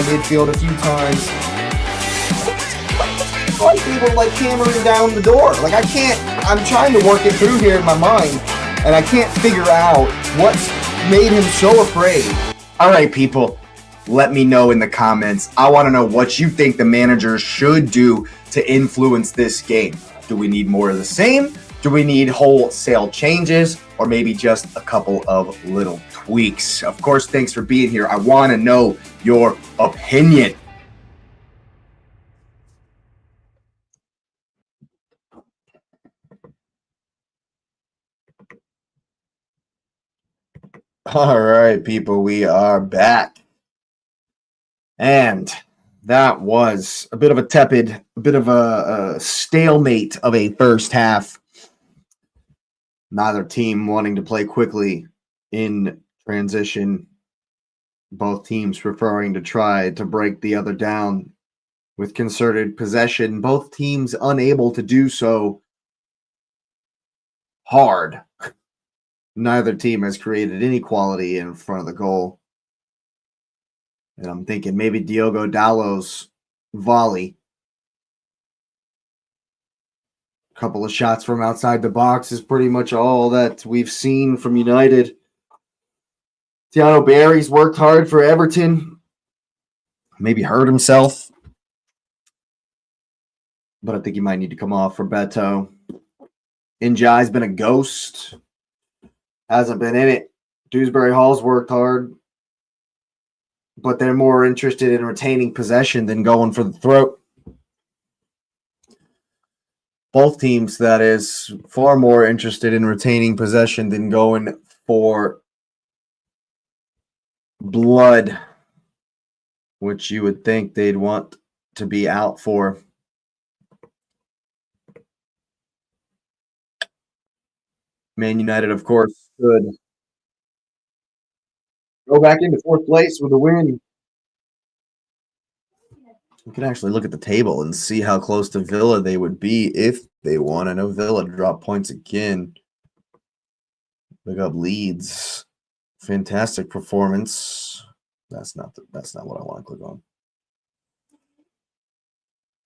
Midfield a few times. Like people like hammering down the door. Like I'm trying to work it through here in my mind, and I can't figure out what's made him so afraid. All right, people, let me know in the comments. I want to know what you think the managers should do to influence this game. Do we need more of the same? Do we need wholesale changes, or maybe just a couple of little tweaks? Of course, thanks for being here. I want to know your opinion. All right, people, we are back. And that was a bit of a tepid, a bit of a stalemate of a first half. Neither team wanting to play quickly in transition. Both teams preferring to try to break the other down with concerted possession. Both teams unable to do so hard. Neither team has created any quality in front of the goal. And I'm thinking maybe Diogo Dalot's volley couple of shots from outside the box is pretty much all that we've seen from United. Thiago Barry's worked hard for Everton. Maybe hurt himself. But I think he might need to come off for Beto. Njai's been a ghost. Hasn't been in it. Dewsbury Hall's worked hard. But they're more interested in retaining possession than going for the throat. Both teams, that is, far more interested in retaining possession than going for blood, which you would think they'd want to be out for. Man United, of course, could go back into fourth place with a win. We can actually look at the table and see how close to Villa they would be if they won. I know Villa dropped points again. Look up Leeds. Fantastic performance. That's not what I want to click on.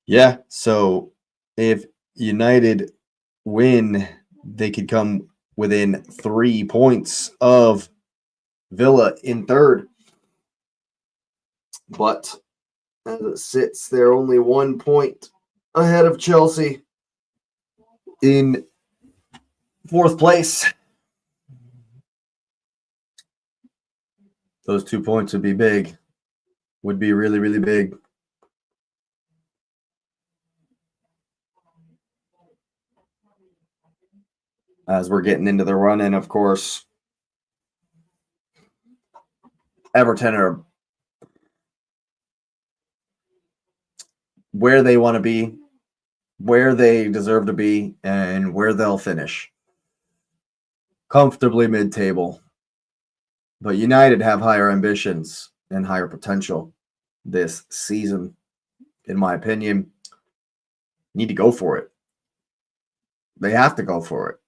Yeah, so if United win, they could come within 3 points of Villa in third. But as it sits, they're only 1 point ahead of Chelsea in fourth place. Those 2 points would be big. Would be really, really big. As we're getting into the run-in, of course, Everton are where they want to be, where they deserve to be, and where they'll finish. Comfortably mid-table. But United have higher ambitions and higher potential this season, in my opinion. Need to go for it. They have to go for it.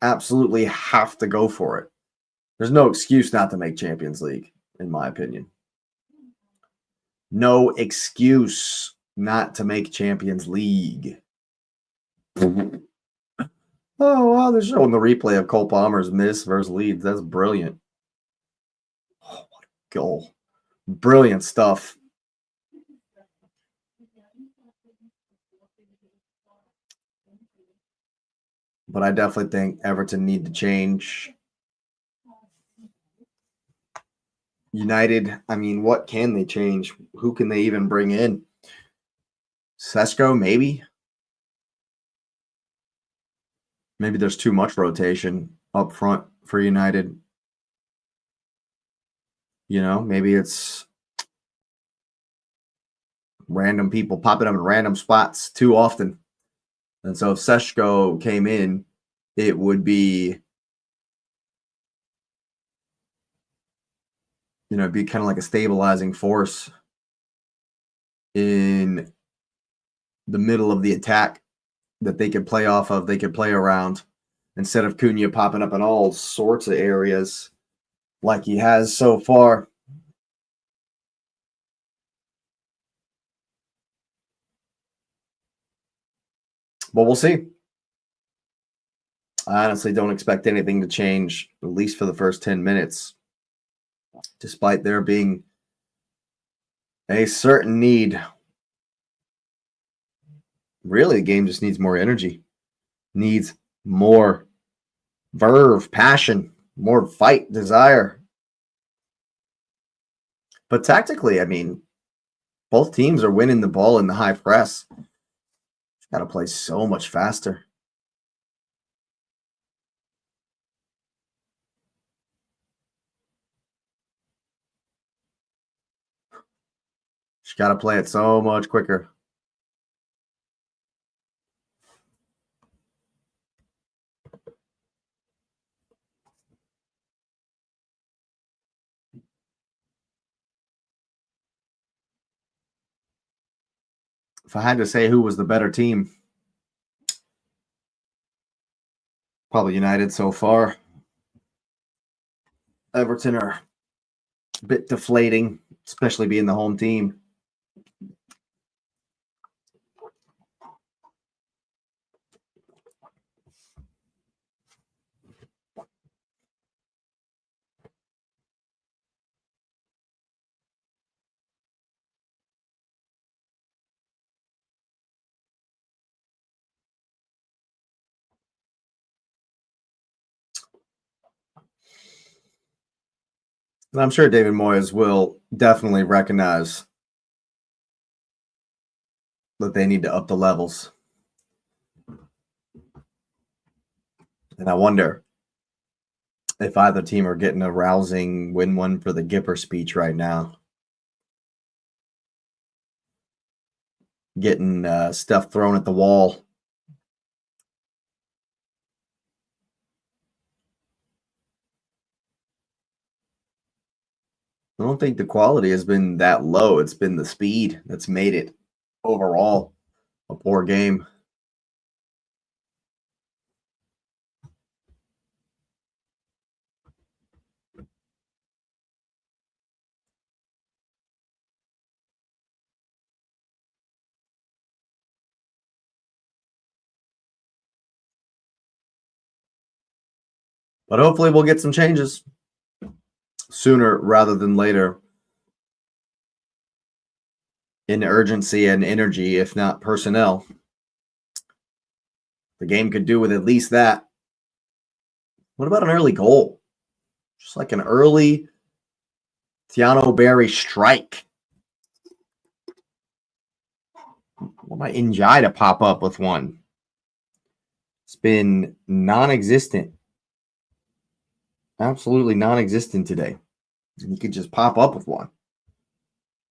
Absolutely have to go for it. There's no excuse not to make Champions League, in my opinion. No excuse not to make Champions League. Oh, wow, they're showing the replay of Cole Palmer's miss versus Leeds. That's brilliant. Oh, what a goal. Brilliant stuff. But I definitely think Everton need to change. United, I mean, what can they change? Who can they even bring in? Sesko, maybe? Maybe there's too much rotation up front for United. You know, maybe it's random people popping up in random spots too often. And so if Sesko came in, it would be, you know, it'd be kind of like a stabilizing force in the middle of the attack that they could play off of, they could play around, instead of Cunha popping up in all sorts of areas like he has so far. But we'll see. I honestly don't expect anything to change, at least for the first 10 minutes, despite there being a certain need. Really, the game just needs more energy, needs more verve, passion, more fight, desire. But tactically, I mean, both teams are winning the ball in the high press. Got to play so much faster. Just got to play it so much quicker. If I had to say who was the better team, probably United so far. Everton are a bit deflating, especially being the home team. And I'm sure David Moyes will definitely recognize that they need to up the levels. And I wonder if either team are getting a rousing win one for the Gipper speech right now. Getting stuff thrown at the wall. I don't think the quality has been that low. It's been the speed that's made it overall a poor game. But hopefully we'll get some changes sooner rather than later in urgency and energy, if not personnel. The game could do with at least that. What about an early goal? Just like an early Tiano Berry strike. What about Njai to pop up with one? It's been non-existent. Absolutely non-existent today. And he could just pop up with one.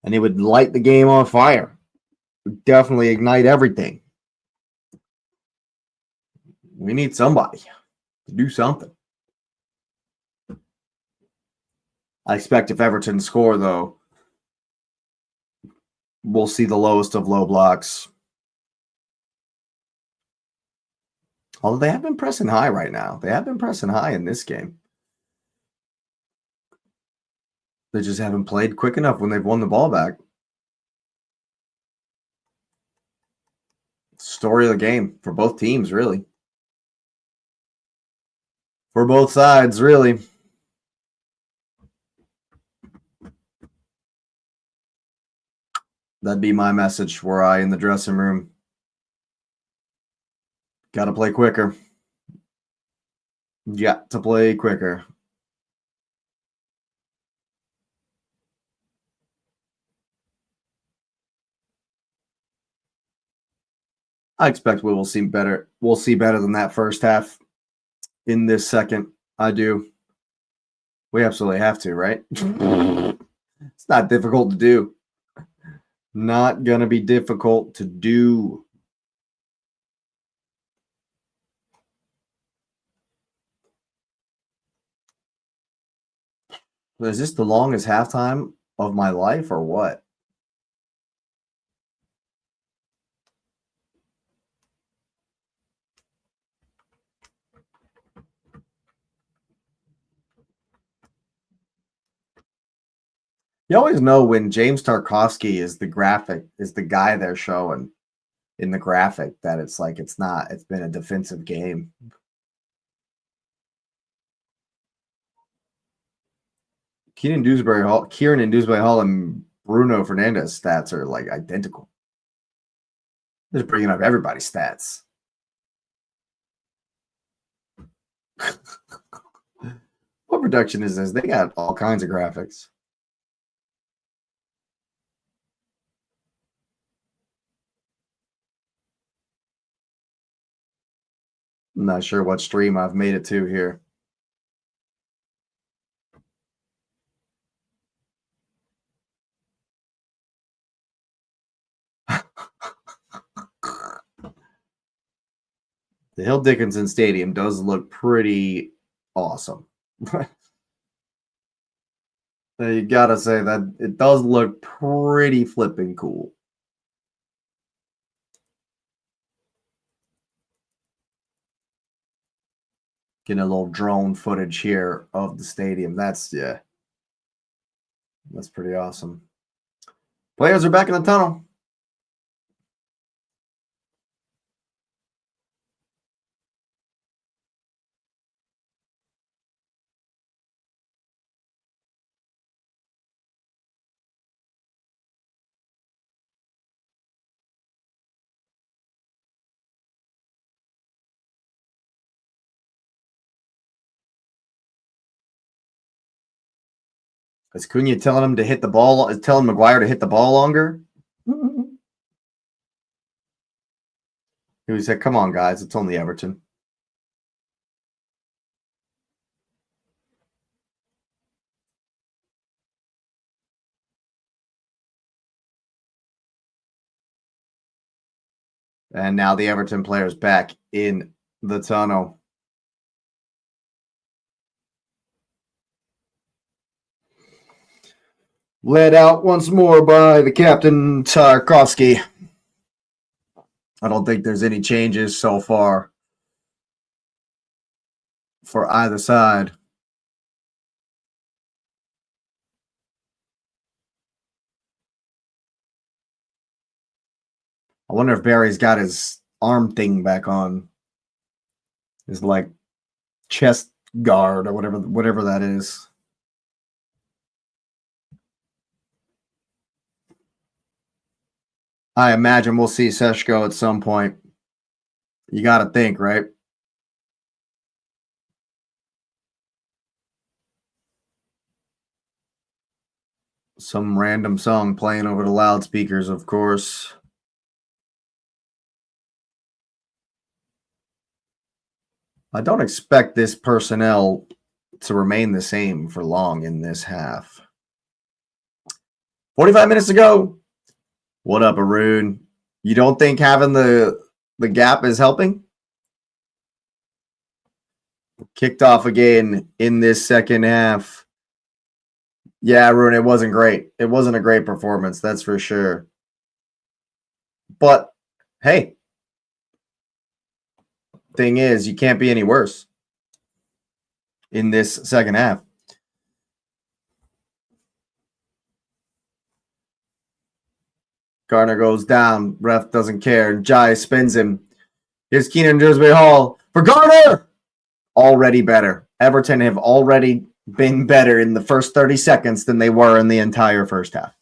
And it would light the game on fire. It would definitely ignite everything. We need somebody to do something. I expect if Everton score, though, we'll see the lowest of low blocks. Although they have been pressing high right now. They have been pressing high in this game. They just haven't played quick enough when they've won the ball back. Story of the game for both teams, really. For both sides, really. That'd be my message were I in the dressing room. Got to play quicker. Got to play quicker. I expect we will see better. We'll see better than that first half in this second. I do. We absolutely have to, right? It's not difficult to do. Not going to be difficult to do. Is this the longest halftime of my life or what? You always know when James Tarkovsky is the guy they're showing in the graphic that it's like it's been a defensive game. Kieran Dewsbury Hall and Bruno Fernandes stats are like identical. They're bringing up everybody's stats. What production is this? They got all kinds of graphics. I'm not sure what stream I've made it to here. The Hill Dickinson Stadium does look pretty awesome. You gotta say that it does look pretty flipping cool. Getting a little drone footage here of the stadium. That's pretty awesome. Players are back in the tunnel. Is Cunha telling him to hit the ball? Is telling Maguire to hit the ball longer? He said, "Come on, guys, it's only Everton." And now the Everton players back in the tunnel. Led out once more by the captain, Tarkovsky. I don't think there's any changes so far for either side. I wonder if Barry's got his arm thing back on. His like chest guard or whatever that is. I imagine we'll see Seshko at some point. You got to think, right? Some random song playing over the loudspeakers, of course. I don't expect this personnel to remain the same for long in this half. 45 minutes to go. What up, Arun? You don't think having the gap is helping? Kicked off again in this second half. Yeah, Arun, it wasn't great. It wasn't a great performance, that's for sure. But, hey, thing is, you can't be any worse in this second half. Garner goes down. Ref doesn't care. Jai spins him. Here's Keenan Dewsbury Hall for Garner. Already better. Everton have already been better in the first 30 seconds than they were in the entire first half.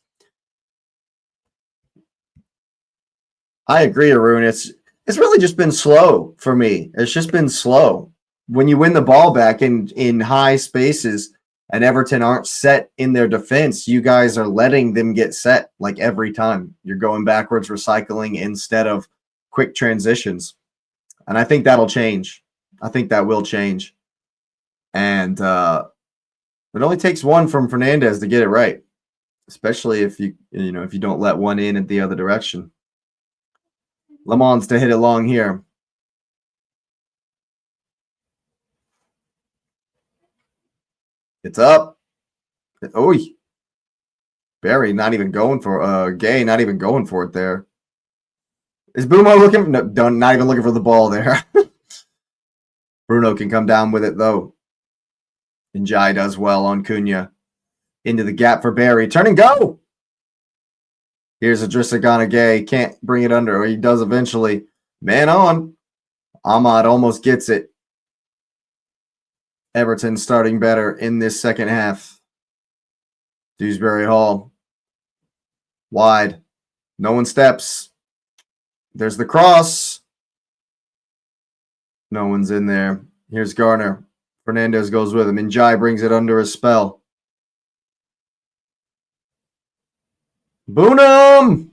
I agree, Arun. It's really just been slow for me. It's just been slow. When you win the ball back in high spaces and Everton aren't set in their defense, you guys are letting them get set like every time. You're going backwards, recycling instead of quick transitions. And I think that'll change. I think that will change. And it only takes one from Fernandez to get it right, especially if you don't let one in at the other direction. Lemons to hit it long here. It's up. Oh, Barry not even going for Gay, not even going for it there. Is Bruno looking? No, not even looking for the ball there. Bruno can come down with it though. And Jai does well on Cunha. Into the gap for Barry. Turn and go. Here's Idrissa Gana Gay. Can't bring it under, or he does eventually. Man on. Ahmad almost gets it. Everton starting better in this second half. Dewsbury Hall. Wide. No one steps. There's the cross. No one's in there. Here's Garner. Fernandez goes with him. And Jai brings it under a spell. Boonham!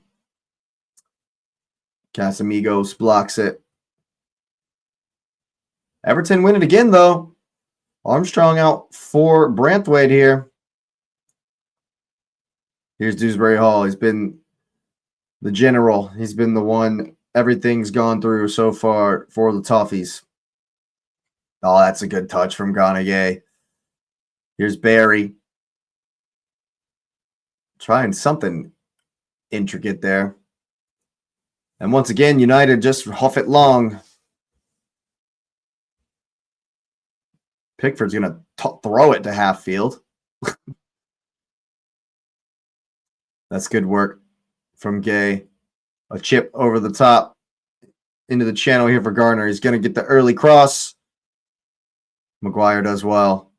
Casamigos blocks it. Everton win it again, though. Armstrong out for Branthwaite here. Here's Dewsbury Hall. He's been the general. He's been the one everything's gone through so far for the Toffees. Oh, that's a good touch from Ganaye. Here's Barry. Trying something intricate there. And once again, United just huff it long. Pickford's going to throw it to half field. That's good work from Gay. A chip over the top into the channel here for Garner. He's going to get the early cross. Maguire does well.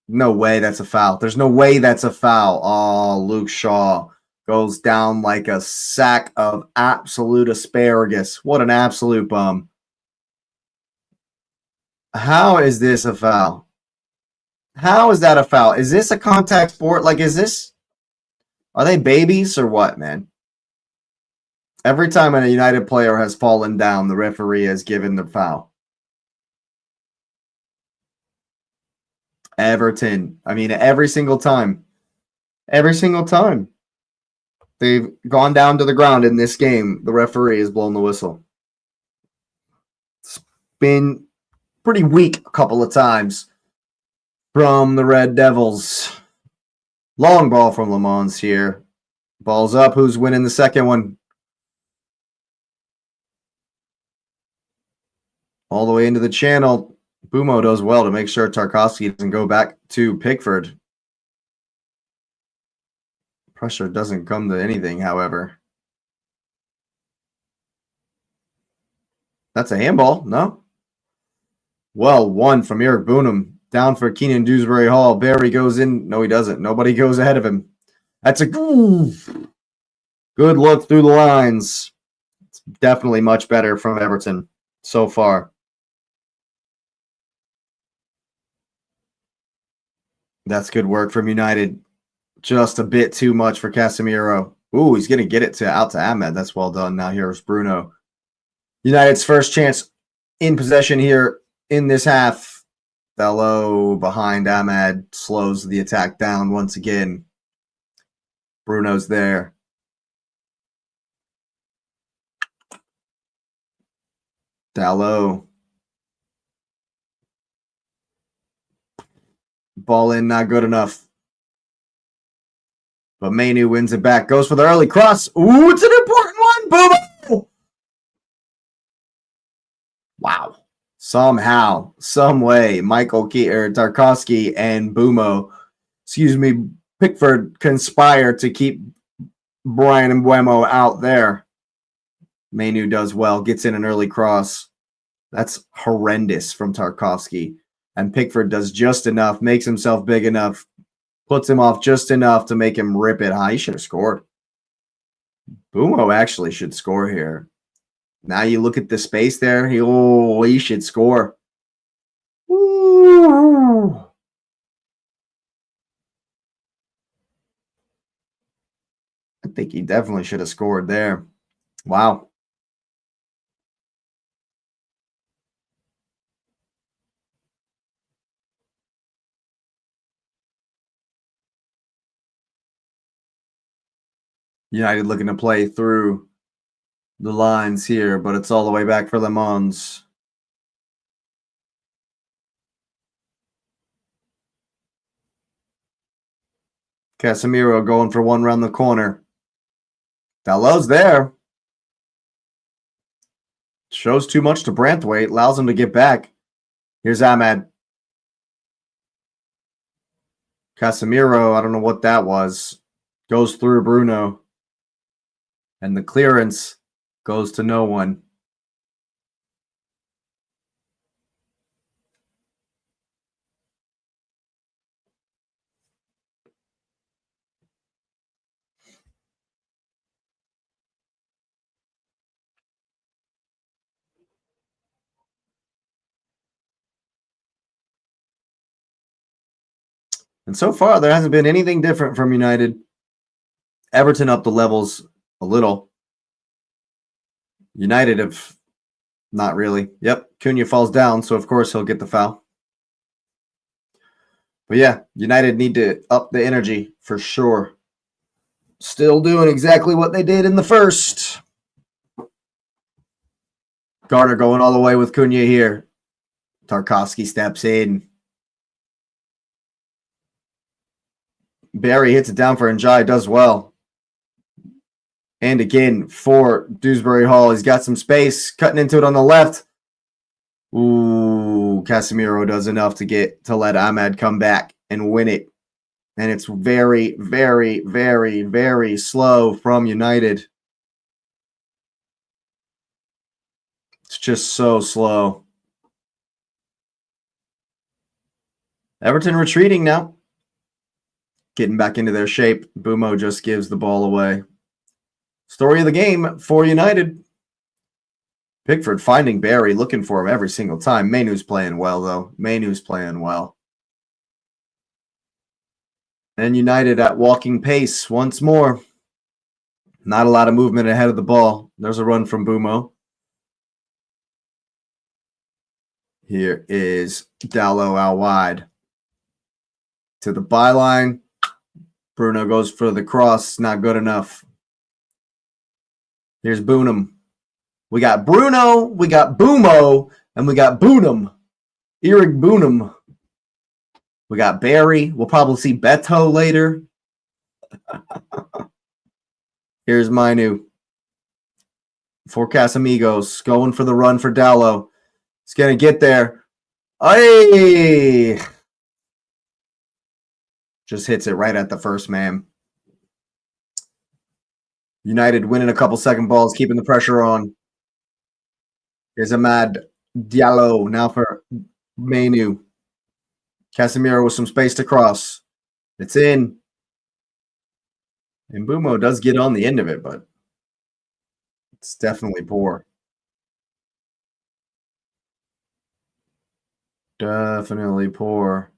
No way that's a foul. There's no way that's a foul. Oh, Luke Shaw goes down like a sack of absolute asparagus. What an absolute bum. How is this a foul? How is that a foul? Is this a contact sport? Like, are they babies or what, man? Every time a United player has fallen down, the referee has given the foul. Everton. I mean, every single time. Every single time they've gone down to the ground in this game, the referee has blown the whistle. It's been pretty weak a couple of times from the Red Devils. Long ball from Le Mans here. Ball's up. Who's winning the second one? All the way into the channel. Bumo does well to make sure Tarkovsky doesn't go back to Pickford. Pressure doesn't come to anything, however. That's a handball, no? Well, one from Eric Boonham. Down for Keenan Dewsbury Hall. Barry goes in. No, he doesn't. Nobody goes ahead of him. That's a good look through the lines. It's definitely much better from Everton so far. That's good work from United. Just a bit too much for Casemiro. Ooh, he's going to get it out to Ahmed. That's well done. Now here's Bruno. United's first chance in possession here in this half. Bello behind Ahmed slows the attack down once again. Bruno's there. Dalot. Ball in, not good enough. But Mainu wins it back. Goes for the early cross. Ooh, it's an important one. Boom! Wow. Somehow, some way, Tarkovsky and Pickford conspire to keep Brian Mbeumo out there. Mainu does well, gets in an early cross. That's horrendous from Tarkovsky. And Pickford does just enough, makes himself big enough, puts him off just enough to make him rip it high. He should have scored. Bumo actually should score here. Now you look at the space there. He should score. Woo. I think he definitely should have scored there. Wow. United looking to play through the lines here, but it's all the way back for Le Mans. Casemiro going for one round the corner. Dalot's there. Shows too much to Branthwaite. Allows him to get back. Here's Ahmed. Casemiro, I don't know what that was. Goes through Bruno. And the clearance goes to no one. And so far, there hasn't been anything different from United. Everton up the levels a little. United have not really. Yep, Cunha falls down, so of course he'll get the foul. But yeah, United need to up the energy for sure. Still doing exactly what they did in the first. Garner going all the way with Cunha here. Tarkovsky steps in. Barry hits it down for Njai, does well. And again, for Dewsbury Hall, he's got some space, cutting into it on the left. Ooh, Casemiro does enough to let Ahmed come back and win it. And it's very, very, very, very slow from United. It's just so slow. Everton retreating now. Getting back into their shape. Bumo just gives the ball away. Story of the game for United. Pickford finding Barry, looking for him every single time. Mainu's playing well, though. Mainu's playing well. And United at walking pace once more. Not a lot of movement ahead of the ball. There's a run from Bumo. Here is Dallo out wide. To the byline. Bruno goes for the cross. Not good enough. Here's Boonham. We got Bruno, we got Bumo, and we got Boonham. Eric Boonham. We got Barry. We'll probably see Beto later. Here's Mainu. For Casamigos. Going for the run for Dallo. He's going to get there. Hey! Just hits it right at the first man. United winning a couple second balls, keeping the pressure on. Here's Amad Diallo now for Mainu. Casemiro with some space to cross. It's in. And Bumo does get on the end of it, but it's definitely poor. Definitely poor.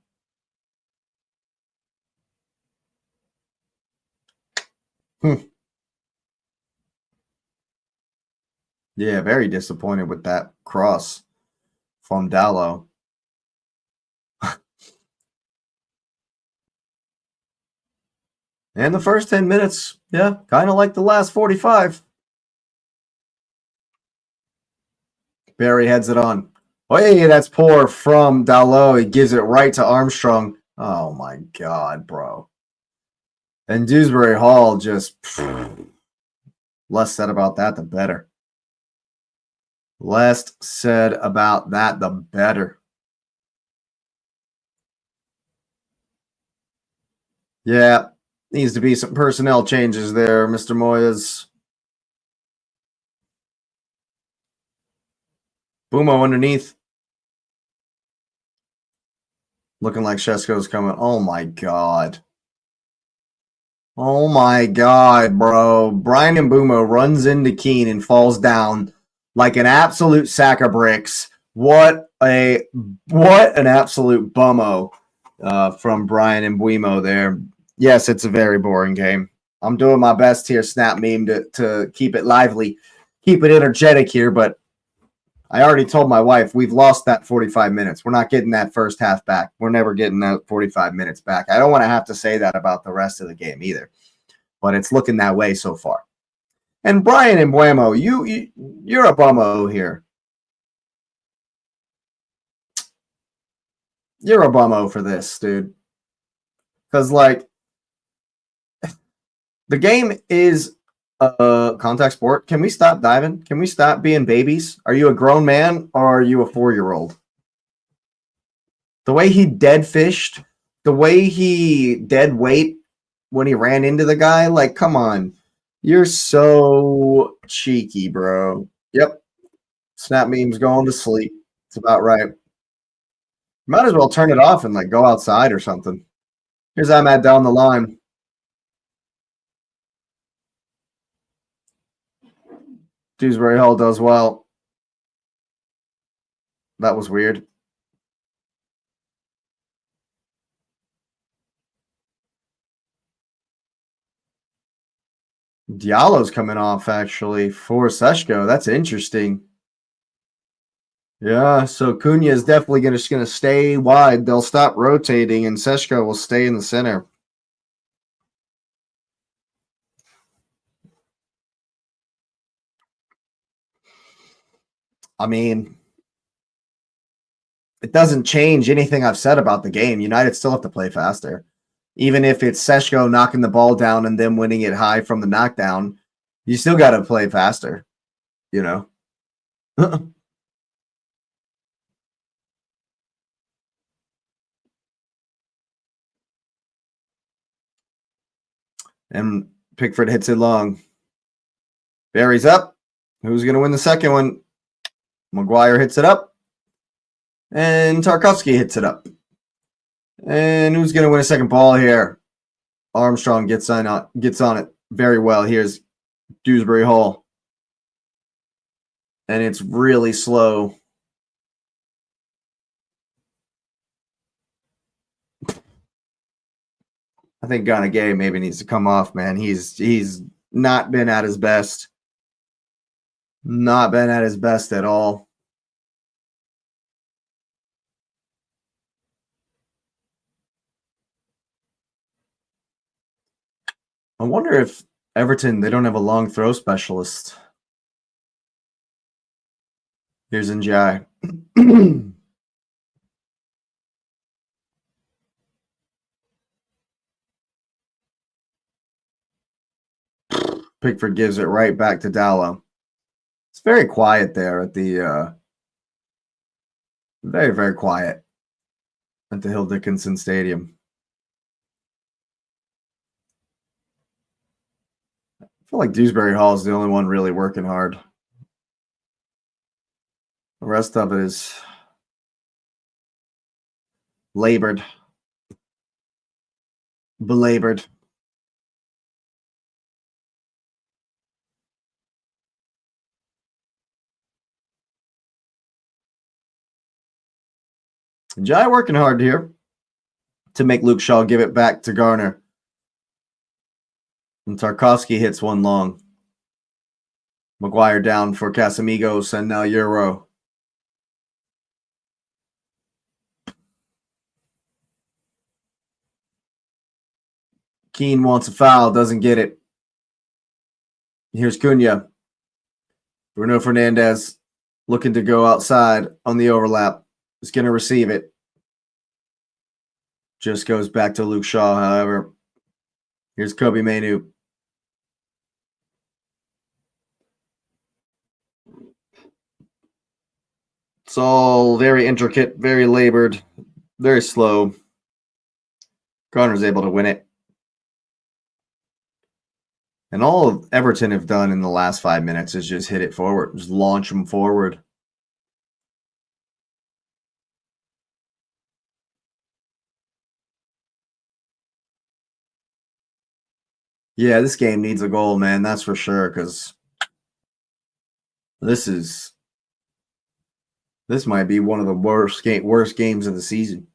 Yeah, very disappointed with that cross from Dallo. And the first 10 minutes, yeah, kind of like the last 45. Barry heads it on. Oh, yeah, that's poor from Dallo. He gives it right to Armstrong. Oh, my God, bro. And Dewsbury Hall just... less said about that, the better. Less said about that, the better. Yeah, needs to be some personnel changes there, Mr. Moyes. Bumo underneath. Looking like Shesko's coming. Oh, my God. Oh, my God, bro. Brian Mbumo runs into Keane and falls down like an absolute sack of bricks. What an absolute bummo from Brian Mbumo there. Yes, it's a very boring game. I'm doing my best here, Snap Meme, to keep it lively, keep it energetic here, but I already told my wife we've lost that 45 minutes. We're not getting that first half back. We're never getting that 45 minutes back. I don't want to have to say that about the rest of the game either, but it's looking that way so far. And Brian Mbuemo, you're a bummo here. You're a bummo for this, dude. Because, like, the game is a contact sport. Can we stop diving? Can we stop being babies? Are you a grown man or are you a 4-year-old? The way he dead fished, the way he dead weight when he ran into the guy, like, come on. You're so cheeky, bro. Yep. Snap Meme's going to sleep. It's about right. Might as well turn it off and, like, go outside or something. Here's Ahmad down the line. Dewsbury Hall does well. That was weird. Diallo's coming off, actually, for Seshko. That's interesting. Yeah, so Cunha is definitely just going to stay wide. They'll stop rotating, and Seshko will stay in the center. I mean, it doesn't change anything I've said about the game. United still have to play faster. Even if it's Seshko knocking the ball down and them winning it high from the knockdown, you still got to play faster, you know? And Pickford hits it long. Barry's up. Who's going to win the second one? Maguire hits it up. And Tarkovsky hits it up. And who's going to win a second ball here? Armstrong gets on it very well. Here's Dewsbury Hall. And it's really slow. I think Gay maybe needs to come off, man. He's not been at his best. Not been at his best at all. I wonder if Everton, they don't have a long throw specialist. Here's Njai. Pickford gives it right back to Dallow. It's very quiet there at the very, very quiet at the Hill Dickinson Stadium. I feel like Dewsbury Hall is the only one really working hard. The rest of it is labored, belabored. Jai working hard here to make Luke Shaw give it back to Garner. And Tarkovsky hits one long. Maguire down for Casamigos and now Euro. Keane wants a foul, doesn't get it. Here's Cunha. Bruno Fernandes looking to go outside on the overlap. Is going to receive it. Just goes back to Luke Shaw, however. Here's Kobe Mainoo. It's all very intricate, very labored, very slow. Garner's able to win it. And all Everton have done in the last 5 minutes is just hit it forward, just launch them forward. Yeah, this game needs a goal, man. That's for sure, because this might be one of the worst games of the season.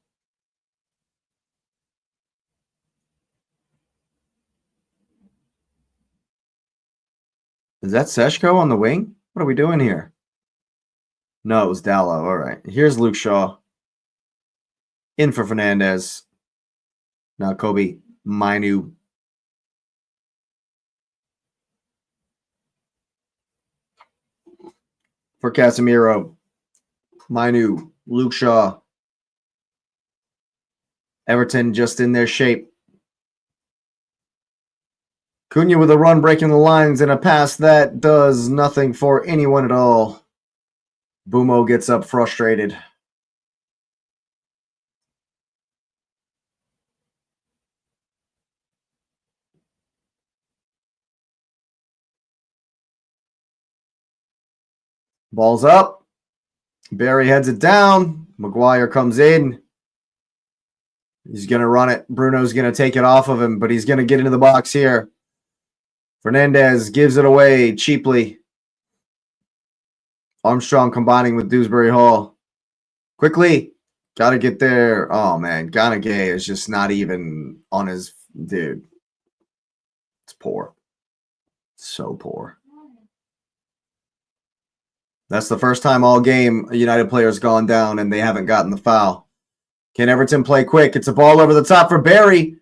Is that Seshko on the wing? What are we doing here? No, it was Dallow. All right. Here's Luke Shaw. In for Fernandes. Now Kobe Mainoo. For Casemiro. Mainoo. Luke Shaw. Everton just in their shape. Cunha with a run breaking the lines and a pass that does nothing for anyone at all. Bumo gets up frustrated. Ball's up. Barry heads it down. Maguire comes in. He's going to run it. Bruno's going to take it off of him, but he's going to get into the box here. Fernandes gives it away cheaply. Armstrong combining with Dewsbury Hall. Quickly. Got to get there. Oh, man. Gay is just not even on his... Dude. It's poor. So poor. That's the first time all game a United player's gone down and they haven't gotten the foul. Can Everton play quick? It's a ball over the top for Barry.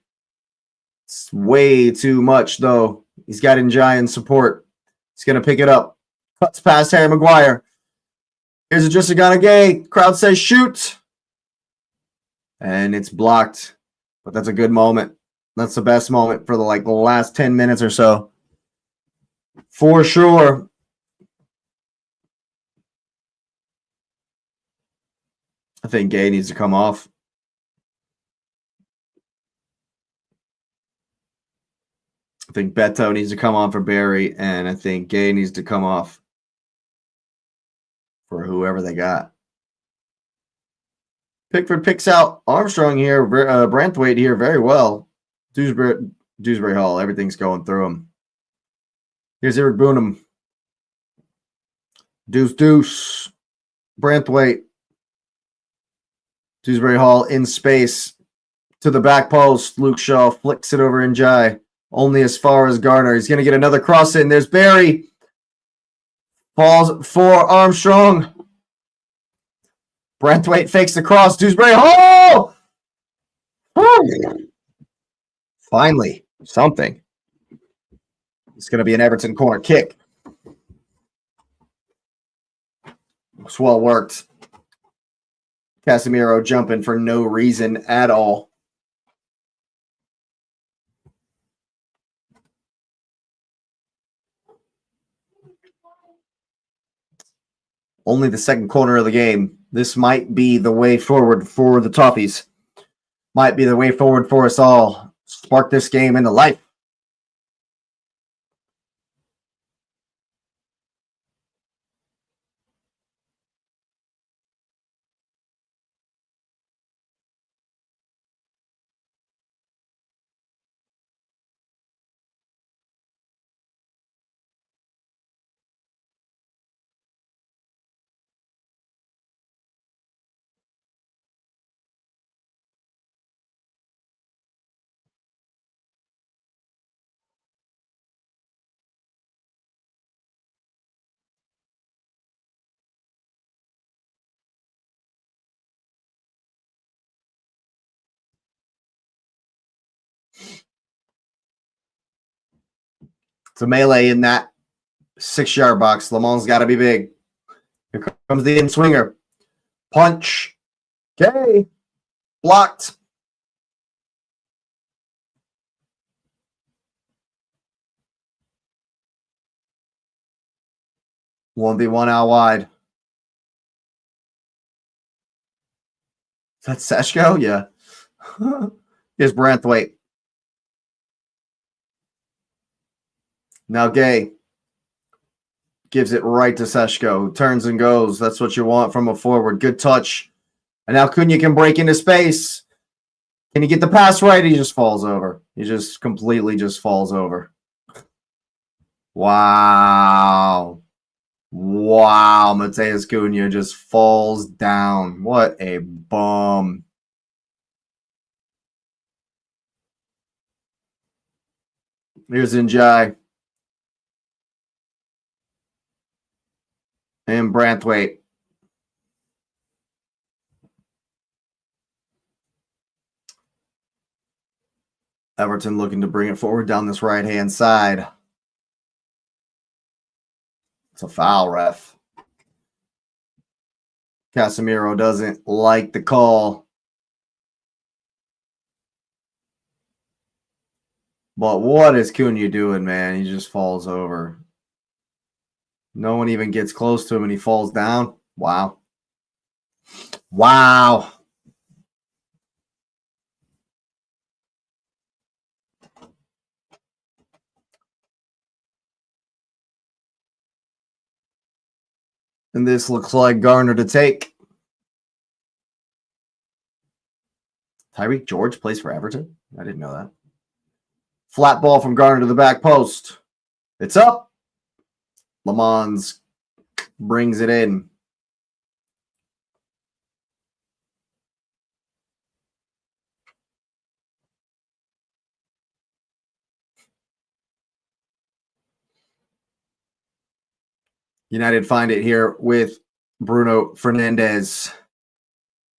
It's way too much, though. He's got Njai in support. He's going to pick it up. Cuts past Harry Maguire. Here's a just Gay. Crowd says shoot. And it's blocked. But that's a good moment. That's the best moment for the last 10 minutes or so. For sure. I think Gay needs to come off. I think Beto needs to come on for Barry, and I think Gay needs to come off for whoever they got. Pickford picks out Armstrong here, Branthwaite here very well. Dewsbury Hall, everything's going through him. Here's Eric Boonham. Deuce. Branthwaite. Dewsbury Hall in space. to the back post. Luke Shaw flicks it over Njai. Only as far as Garner. He's going to get another cross in. There's Barry. Falls for Armstrong. Branthwaite fakes the cross. Dewsbury Hall! Finally, something. It's going to be an Everton corner kick. It's well worked. Casemiro jumping for no reason at all. Only the second corner of the game. This might be the way forward for the Toffees. Might be the way forward for us all. Spark this game into life. It's a melee in that 6-yard box. Lamont's got to be big. Here comes the in-swinger. Punch. Okay. Blocked. Won't be one out wide. Is that Seshko? Yeah. Here's Branthwaite. Now Gay gives it right to Seshko. Turns and goes. That's what you want from a forward. Good touch. And now Cunha can break into space. Can he get the pass right? He just falls over. He just completely just falls over. Wow. Wow. Mateus Cunha just falls down. What a bum. Here's Njai. And Branthwaite. Everton looking to bring it forward down this right-hand side. It's a foul, ref. Casemiro doesn't like the call. But what is Cunha doing, man? He just falls over. No one even gets close to him and he falls down. Wow. Wow. And this looks like Garner to take. Tyreek George plays for Everton? I didn't know that. Flat ball from Garner to the back post. It's up. Lamons brings it in. United find it here with Bruno Fernandes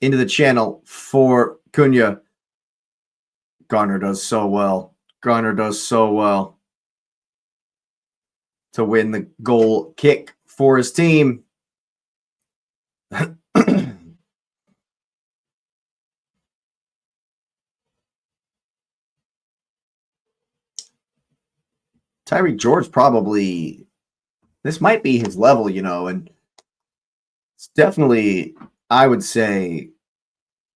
into the channel for Cunha. Garner does so well. Garner does so well to win the goal kick for his team. Tyreek George probably, this might be his level, you know, and it's definitely, I would say,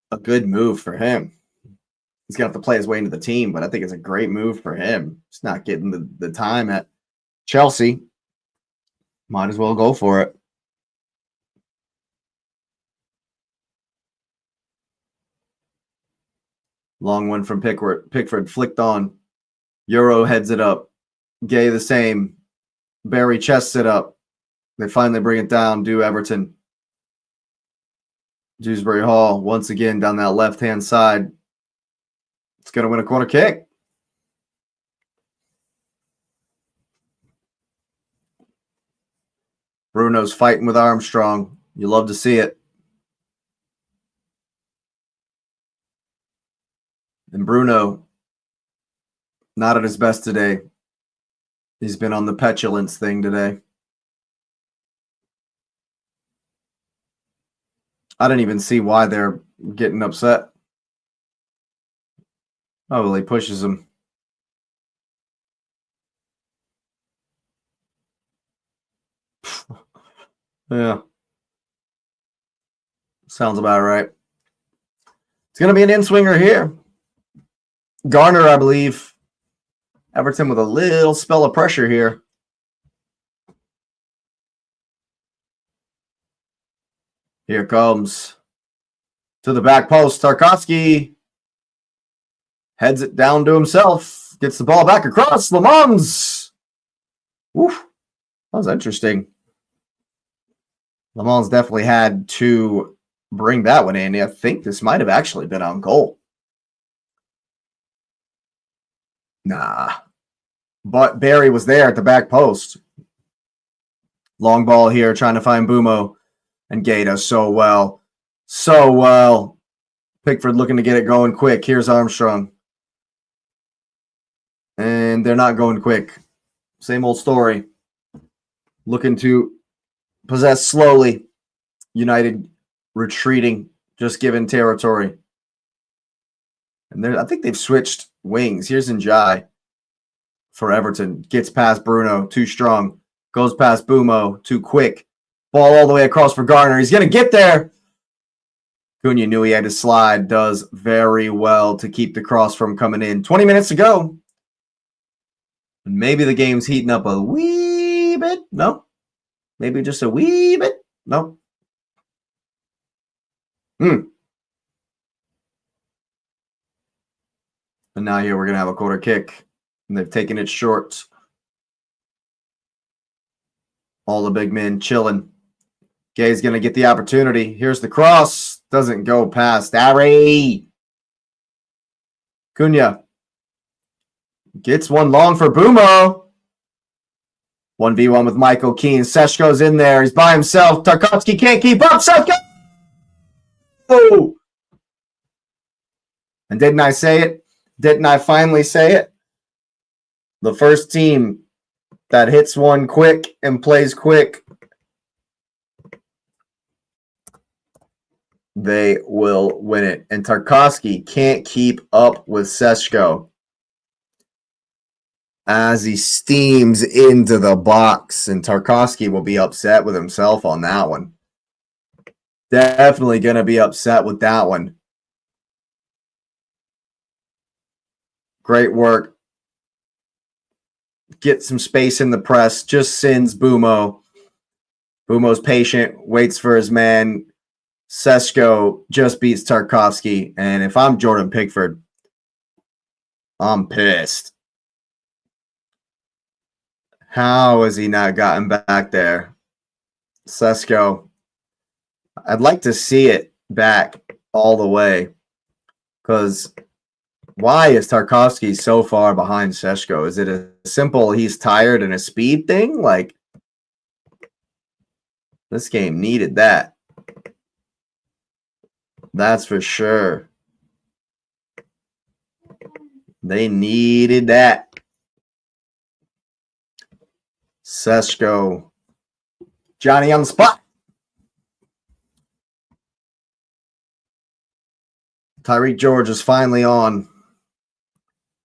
a good move for him. He's going to have to play his way into the team, but I think it's a great move for him. He's not getting the time at Chelsea. Might as well go for it. Long one from Pickford flicked on. Euro heads it up. Gay the same. Barry chests it up. They finally bring it down. Do Everton. Dewsbury Hall once again down that left-hand side. going to win a corner kick. Bruno's fighting with Armstrong. You love to see it. And Bruno, not at his best today. He's been on the petulance thing today. I didn't even see why they're getting upset. Oh, well, he pushes him. Yeah. Sounds about right. It's going to be an in-swinger here. Garner, I believe. Everton with a little spell of pressure here. Here comes to the back post. Tarkowski heads it down to himself. Gets the ball back across. Le Mans. Oof. That was interesting. Le Mans definitely had to bring that one in. I think this might have actually been on goal. Nah. But Barry was there at the back post. Long ball here, trying to find Bumo. And Gay does so well. So well. Pickford looking to get it going quick. Here's Armstrong. And they're not going quick. Same old story. Looking to possess slowly. United retreating, just given territory. And I think they've switched wings. Here's Njai for Everton. Gets past Bruno, too strong. Goes past Bumo, too quick. Ball all the way across for Garner. He's going to get there. Cunha knew he had to slide. Does very well to keep the cross from coming in. 20 minutes to go. And maybe the game's heating up a wee bit. No. Maybe just a wee bit. No. And now here we're going to have a corner kick. And they've taken it short. All the big men chilling. Gay's going to get the opportunity. Here's the cross. Doesn't go past Ari. Cunha gets one long for Bumo. 1v1 with Michael Keane. Seshko's in there. He's by himself. Tarkowski can't keep up. Seshko! Oh! And didn't I say it? Didn't I finally say it? The first team that hits one quick and plays quick, they will win it. And Tarkowski can't keep up with Seshko as he steams into the box. And Tarkowski will be upset with himself on that one. Definitely going to be upset with that one. Great work. Get some space in the press. Just sends Bumo. Bumo's patient. Waits for his man. Seshko just beats Tarkowski. And if I'm Jordan Pickford, I'm pissed. How has he not gotten back there? Seshko. I'd like to see it back all the way. Because why is Tarkowski so far behind Seshko? Is it a simple he's tired and a speed thing? Like, this game needed that. That's for sure. They needed that. Seshko. Johnny on the spot. Tyreek George is finally on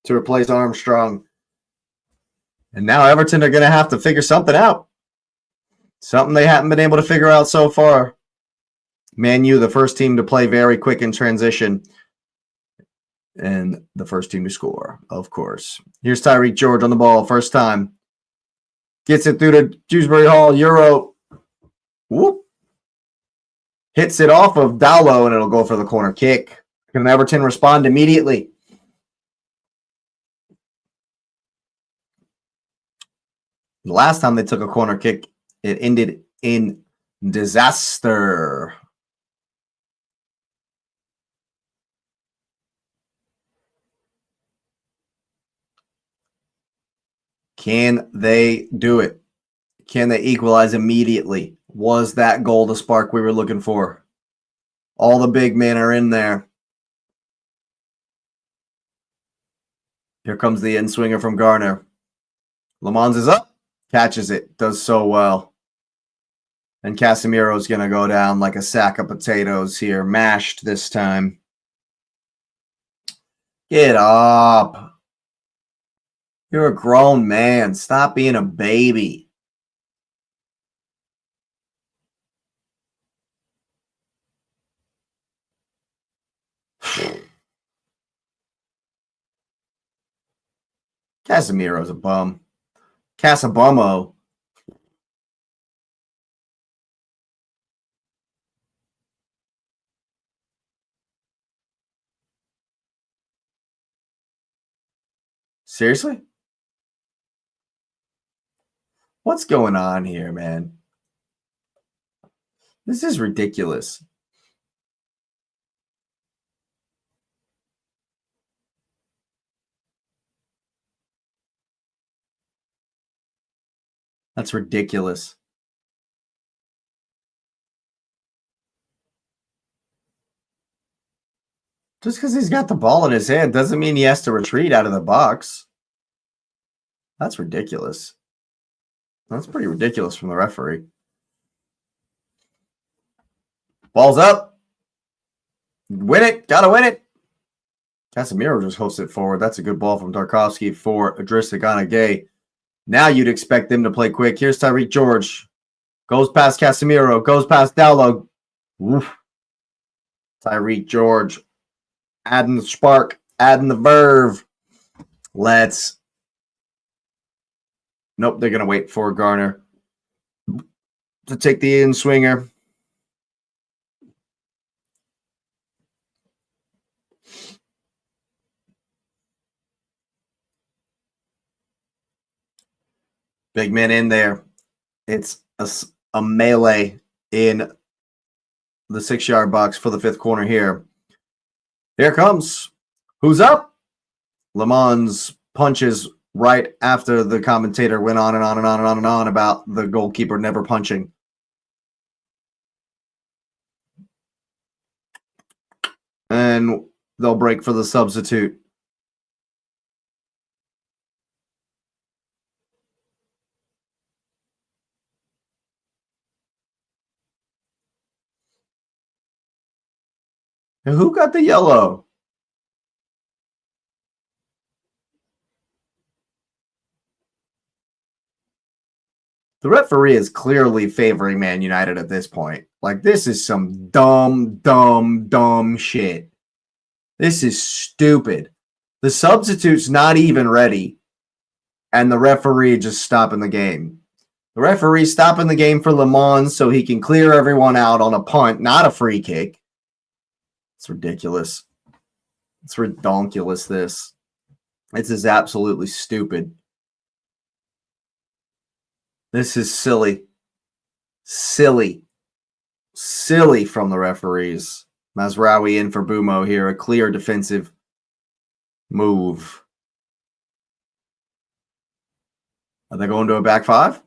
to replace Armstrong. And now Everton are going to have to figure something out. Something they haven't been able to figure out so far. Man U, the first team to play very quick in transition. And the first team to score, of course. Here's Tyreek George on the ball, first time. Gets it through to Dewsbury Hall, Euro. Whoop. Hits it off of Dowlow, and it'll go for the corner kick. Can Everton respond immediately? The last time they took a corner kick, it ended in disaster. Can they do it? Can they equalize immediately? Was that goal the spark we were looking for? All the big men are in there. Here comes the in-swinger from Garner. Le Mans is up. Catches it. Does so well. And Casemiro's going to go down like a sack of potatoes here. Mashed this time. Get up. You're a grown man. Stop being a baby. Casemiro's a bum. Casabummo. Seriously? What's going on here, man? This is ridiculous. That's ridiculous. Just because he's got the ball in his hand doesn't mean he has to retreat out of the box. That's ridiculous. That's pretty ridiculous from the referee. Ball's up. Win it. Gotta win it. Casemiro just hosts it forward. That's a good ball from Tarkovsky for Idrissa Gana Gueye. Now you'd expect them to play quick. Here's Tyreek George. Goes past Casemiro. Goes past Dowlow. Oof. Tyreek George. Adding the spark. Adding the verve. Let's. Nope, they're going to wait for Garner to take the in-swinger. Big man in there. It's a melee in the 6-yard box for the fifth corner here. Here comes. Who's up? Le Mans punches right after the commentator went on and on and on and on and on about the goalkeeper never punching. And they'll break for the substitute. And who got the yellow? The referee is clearly favoring Man United at this point. Like, this is some dumb shit. This is stupid. The substitute's not even ready, and the referee just stopping the game. The referee stopping the game for Le Mans so he can clear everyone out on a punt, not a free kick. It's ridiculous. It's redonkulous, this. This is absolutely stupid. This is silly. Silly from the referees. Mazraoui in for Bumo here. A clear defensive move. Are they going to a back five?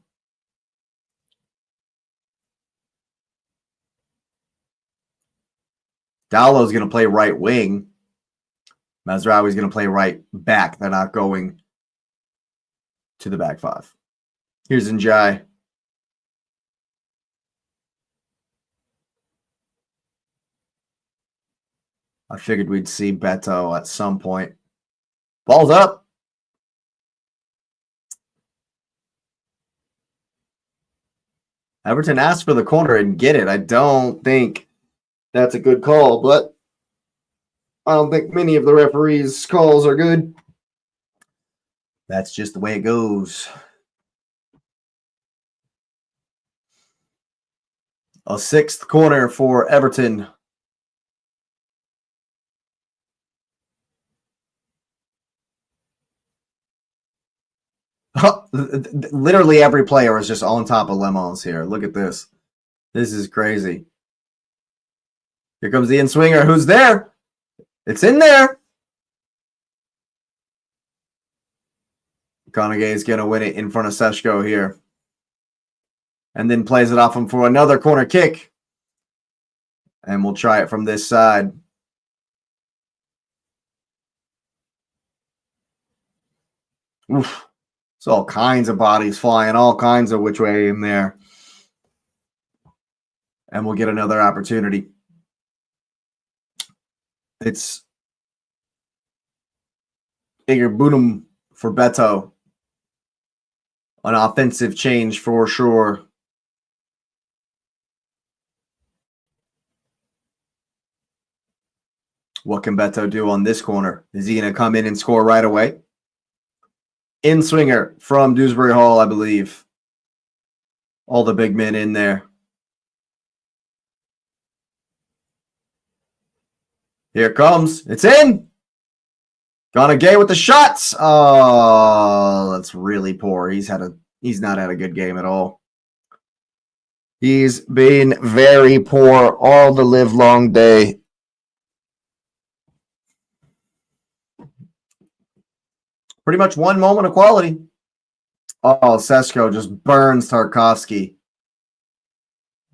Dowlow's going to play right wing. Mazraoui's going to play right back. They're not going to the back five. Here's Njai. I figured we'd see Beto at some point. Ball's up. Everton asked for the corner and get it. I don't think that's a good call, but I don't think many of the referees' calls are good. That's just the way it goes. A sixth corner for Everton. Literally every player is just on top of Le Mans here. Look at this. This is crazy. Here comes the in-swinger. Who's there? It's in there. Konage is going to win it in front of Seshko here. And then plays it off him for another corner kick. And we'll try it from this side. Oof. It's all kinds of bodies flying all kinds of which way in there. And we'll get another opportunity. It's Igor Bunum for Beto. An offensive change for sure. What can Beto do on this corner? Is he going to come in and score right away? In swinger from Dewsbury Hall, I believe. All the big men in there. Here it comes. It's in. Konage with the shots. Oh, that's really poor. He's not had a good game at all. He's been very poor all the live long day. Pretty much one moment of quality. Oh, Seshko just burns Tarkovsky.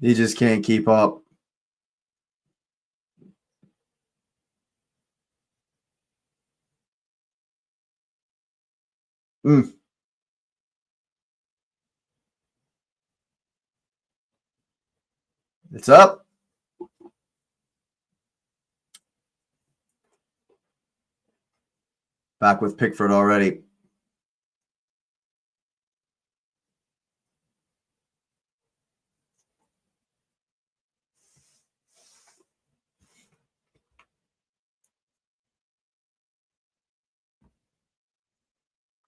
He just can't keep up. It's up. Back with Pickford already.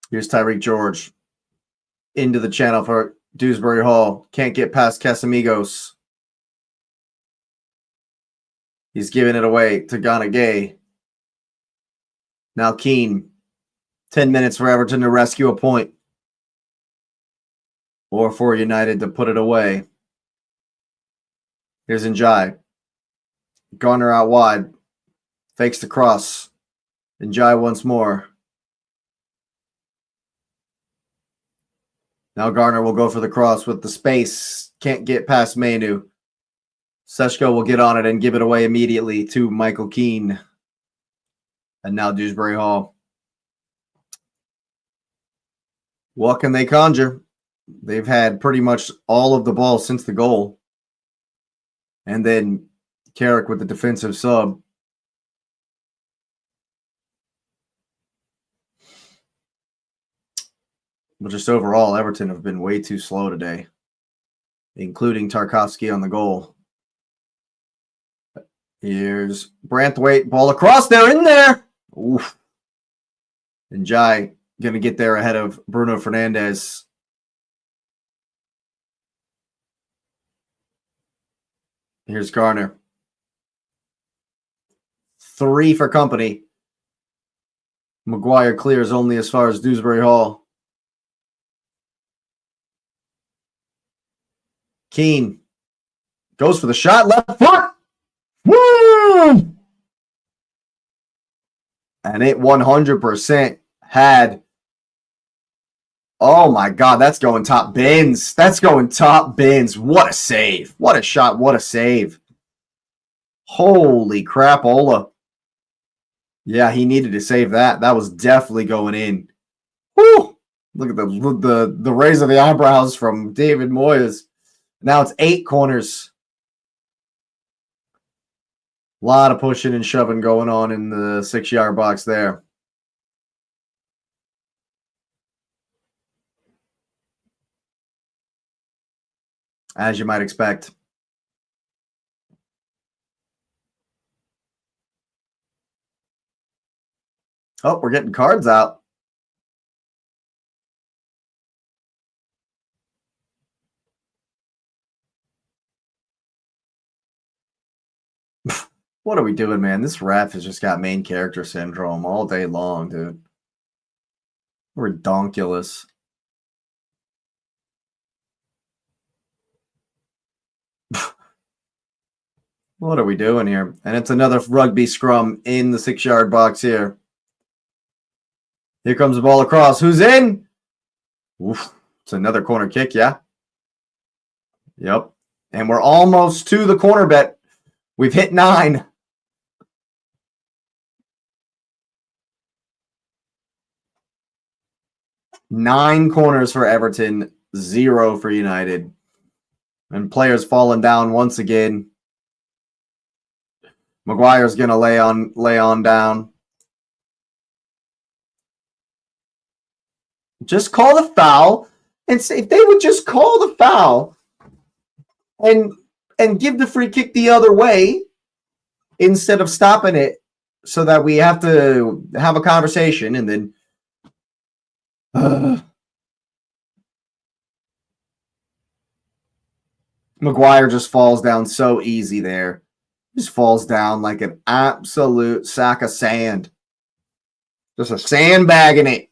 Here's Tyreek George. Into the channel for Dewsbury Hall. Can't get past Casamigos. He's giving it away to Konage. Now Keane. 10 minutes for Everton to rescue a point. Or for United to put it away. Here's Njai. Garner out wide. Fakes the cross. Njai once more. Now Garner will go for the cross with the space. Can't get past Manu. Seshko will get on it and give it away immediately to Michael Keane. And now Dewsbury Hall. What can they conjure? They've had pretty much all of the ball since the goal. And then Carrick with the defensive sub. But just overall, Everton have been way too slow today, including Tarkovsky on the goal. Here's Branthwaite. Ball across. They're in there. Oof. And Jai going to get there ahead of Bruno Fernandes. Here's Garner. 3 for company. Maguire clears only as far as Dewsbury Hall. Keane goes for the shot, left foot. Woo! And it 100% had. Oh my God, that's going top bins. That's going top bins. What a save. What a shot. What a save. Holy crap, Ola. Yeah, he needed to save that. That was definitely going in. Woo! Look at the raise of the eyebrows from David Moyes. Now it's 8 corners. A lot of pushing and shoving going on in the 6-yard box there. As you might expect. Oh, we're getting cards out. What are we doing, man? This ref has just got main character syndrome all day long, dude. Redonkulous. What are we doing here? And it's another rugby scrum in the 6-yard box here. Here comes the ball across. Who's in? Oof. It's another corner kick, yeah. Yep. And we're almost to the corner bet. We've hit 9. Nine corners for Everton, 0 for United. And players falling down once again. Maguire's gonna lay on down. Just call the foul and say if they would just call the foul and give the free kick the other way instead of stopping it so that we have to have a conversation and then Maguire just falls down so easy there. Just falls down like an absolute sack of sand. Just a sandbag in it.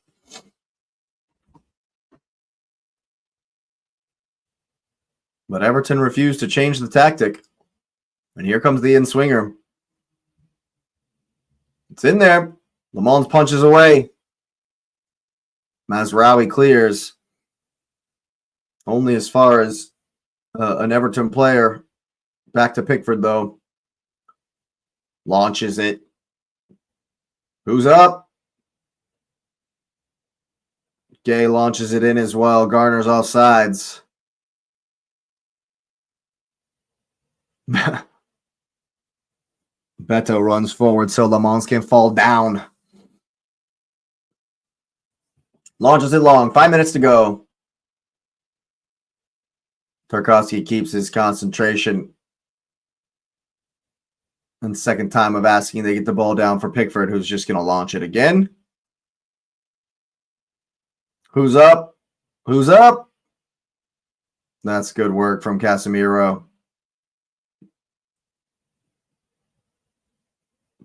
But Everton refused to change the tactic. And here comes the in-swinger. It's in there. Le Mans punches away. Mazraoui clears. Only as far as an Everton player. Back to Pickford, though. Launches it. Who's up? Gay launches it in as well. Garner's off sides. Beto runs forward so Le Mans can fall down. Launches it long. 5 minutes to go. Tarkowski keeps his concentration. And second time of asking, they get the ball down for Pickford, who's just going to launch it again. Who's up? Who's up? That's good work from Casemiro.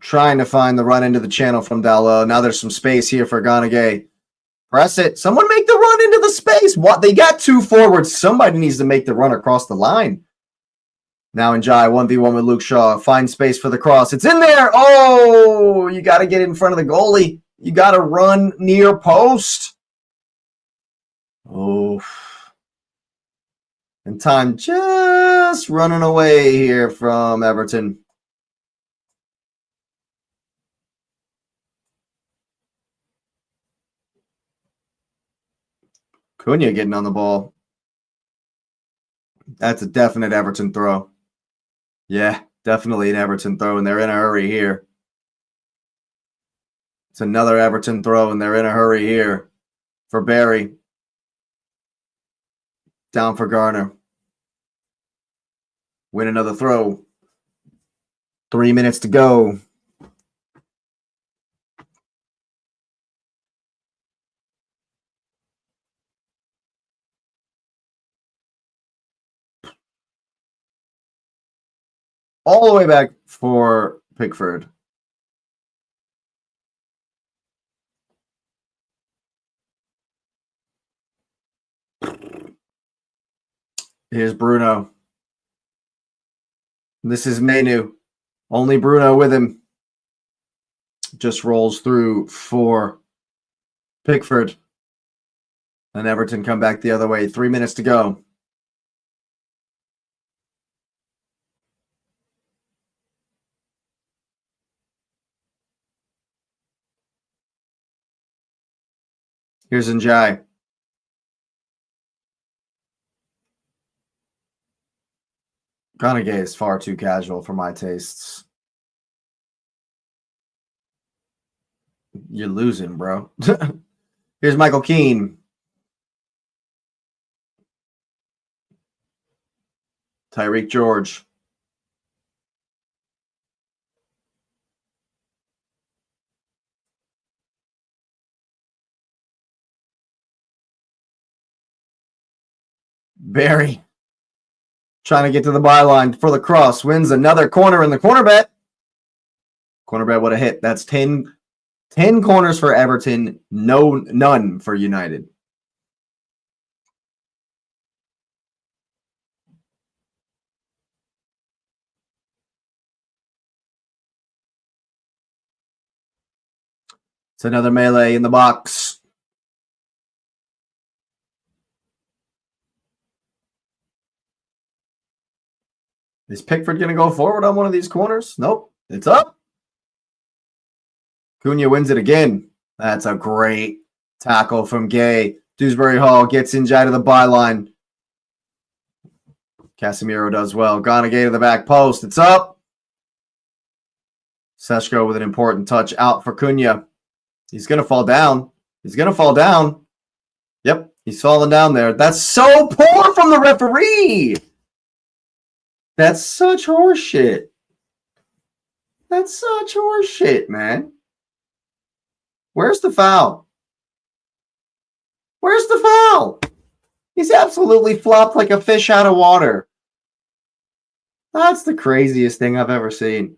Trying to find the run into the channel from Dalot. Now there's some space here for Ganagay. Press it. Someone make the run into the space. What? They got 2 forwards. Somebody needs to make the run across the line. Now Njai, 1v1 with Luke Shaw. Find space for the cross. It's in there. Oh, you got to get in front of the goalie. You got to run near post. Oh. And time just running away here from Everton. Cunha getting on the ball. That's a definite Everton throw. Yeah, definitely an Everton throw, and they're in a hurry here. It's another Everton throw, and they're in a hurry here for Barry. Down for Garner. Win another throw. 3 minutes to go. All the way back for Pickford. Here's Bruno. This is Menu. Only Bruno with him. Just rolls through for Pickford. And Everton come back the other way. 3 minutes to go. Here's Njai. Ganagay is far too casual for my tastes. You're losing, bro. Here's Michael Keane. Tyreek George. Barry. Trying to get to the byline for the cross. Wins another corner in the corner bet. Corner bet would have hit. That's 10 corners for Everton. None for United. It's another melee in the box. Is Pickford going to go forward on one of these corners? Nope. It's up. Cunha wins it again. That's a great tackle from Gay. Dewsbury Hall gets inside of the byline. Casemiro does well. Gay to the back post. It's up. Seshko with an important touch out for Cunha. He's going to fall down. He's going to fall down. Yep, he's falling down there. That's so poor from the referee. That's such horseshit. That's such horseshit, man. Where's the foul? Where's the foul? He's absolutely flopped like a fish out of water. That's the craziest thing I've ever seen.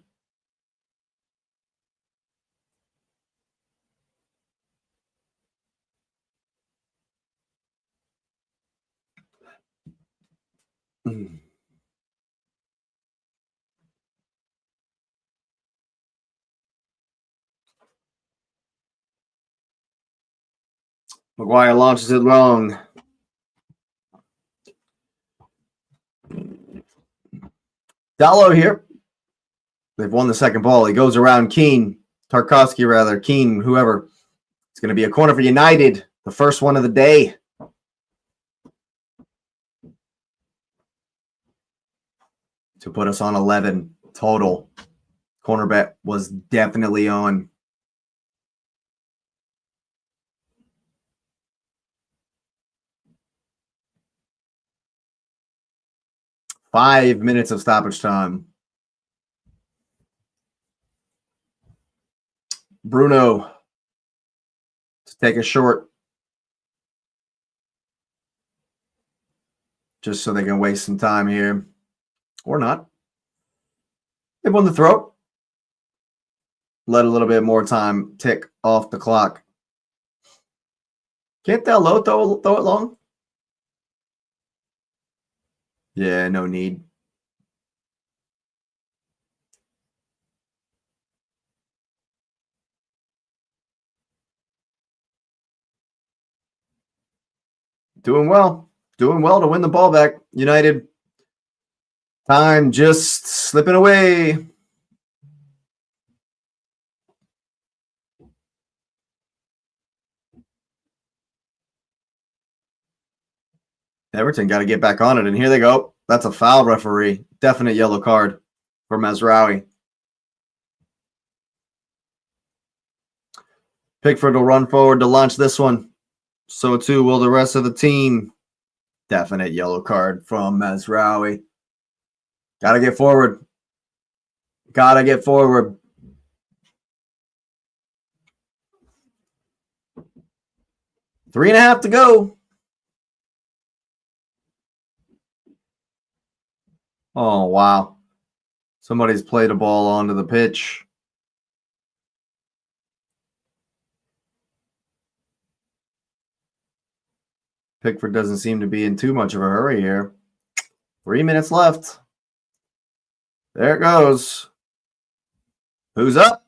Maguire launches it long. Dallo here. They've won the second ball. He goes around Keane. Tarkovsky, rather. Keane, whoever. It's going to be a corner for United. The first one of the day. To put us on 11 total. Corner bet was definitely on. Five minutes of stoppage time. Bruno to take a short. Just so they can waste some time here. Or not. They won the throw. Let a little bit more time tick off the clock. Can't Dallo throw it long? Yeah, no need. Doing well. Doing well to win the ball back. United. Time just slipping away. Everton got to get back on it, and here they go. That's a foul, referee. Definite yellow card for Mazraoui. Pickford will run forward to launch this one. So too will the rest of the team. Definite yellow card from Mazraoui. Got to get forward. Got to get forward. Three and a half to go. Oh, wow. Somebody's played a ball onto the pitch. Pickford doesn't seem to be in too much of a hurry here. 3 minutes left. There it goes. Who's up?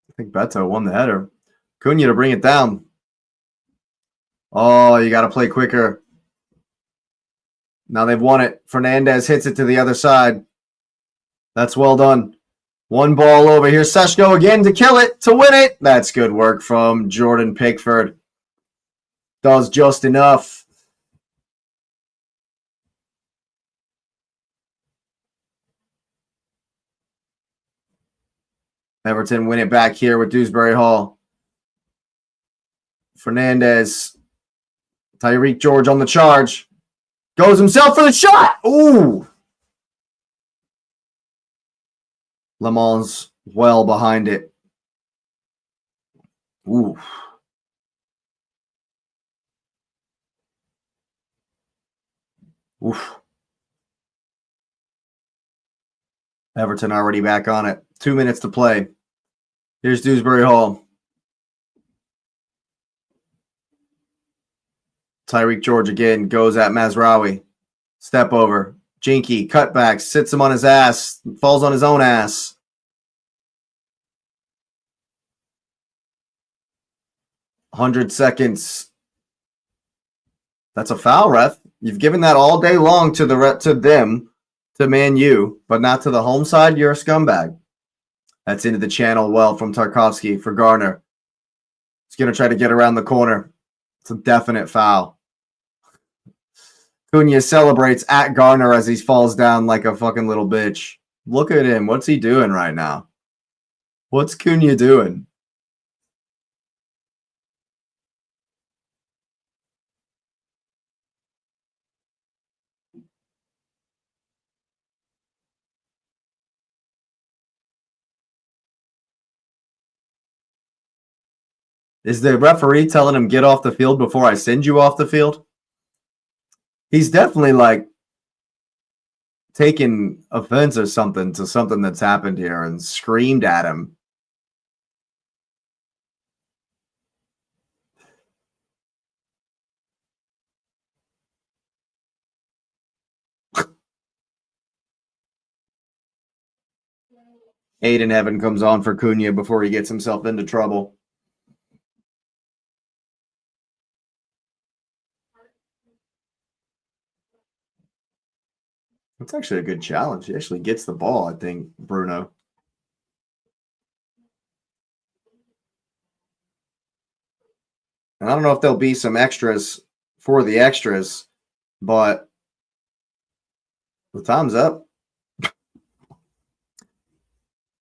I think Beto won the header. Cunha to bring it down. Oh, you got to play quicker. Now they've won it. Fernandez hits it to the other side. That's well done. One ball over here. Seshko again to kill it, to win it. That's good work from Jordan Pickford. Does just enough. Everton win it back here with Dewsbury Hall. Fernandez. Tyreek George on the charge. Goes himself for the shot. Ooh. Le Mans well behind it. Ooh. Oof. Everton already back on it. 2 minutes to play. Here's Dewsbury Hall. Tyreek George again goes at Mazraoui. Step over. Jinky, cutback, sits him on his ass, falls on his own ass. "100 seconds. That's a foul, ref. You've given that all day long to to Man U, but not to the home side. You're a scumbag. That's into the channel well from Tarkovsky for Garner. He's going to try to get around the corner. It's a definite foul. Cunha celebrates at Garner as he falls down like a fucking little bitch. Look at him. What's he doing right now? What's Cunha doing? Is the referee telling him get off the field before I send you off the field? He's definitely like taken offense or something to something that's happened here and screamed at him. Aiden Evan comes on for Cunha before he gets himself into trouble. That's actually a good challenge. He actually gets the ball, I think, Bruno. And I don't know if there'll be some extras for the extras, but the time's up.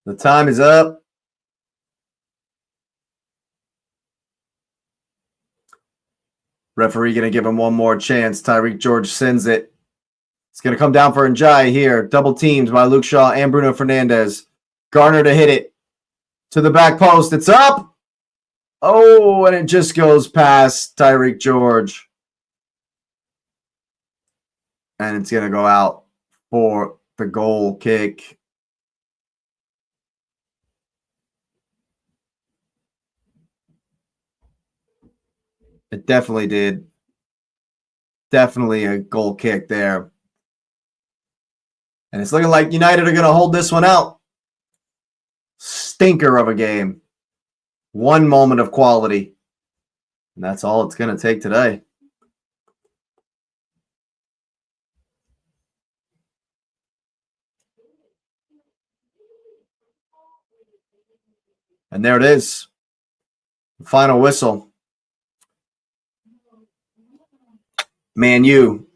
The time is up. Referee going to give him one more chance. Tyreek George sends it. It's going to come down for Njai here. Double teams by Luke Shaw and Bruno Fernandes. Garner to hit it to the back post. It's up. Oh, and it just goes past Tyreek George. And it's going to go out for the goal kick. It definitely did. Definitely a goal kick there. And it's looking like United are going to hold this one out. Stinker of a game. One moment of quality. And that's all it's going to take today. And there it is. Final whistle. Man U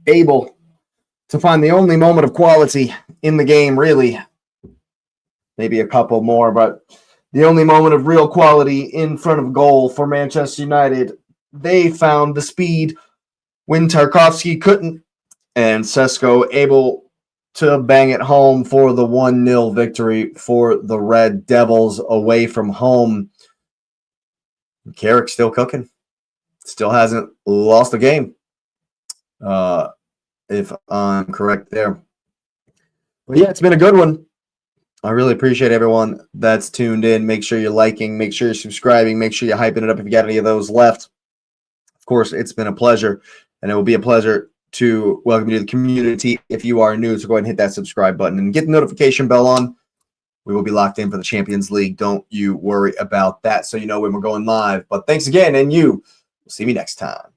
able to find the only moment of quality in the game, really. Maybe a couple more, but the only moment of real quality in front of goal for Manchester United. They found the speed when Tarkovsky couldn't, and Sesko able to bang it home for the 1-0 victory for the Red Devils away from home. Carrick's still cooking. Still hasn't lost a game. If I'm correct there. But yeah, it's been a good one. I really appreciate everyone that's tuned in. Make sure you're liking, make sure you're subscribing, make sure you're hyping it up if you got any of those left. Of course, it's been a pleasure, and it will be a pleasure to welcome you to the community. If you are new, so go ahead and hit that subscribe button and get the notification bell on. We will be locked in for the Champions League. Don't you worry about that, so you know when we're going live. But thanks again, and you will see me next time.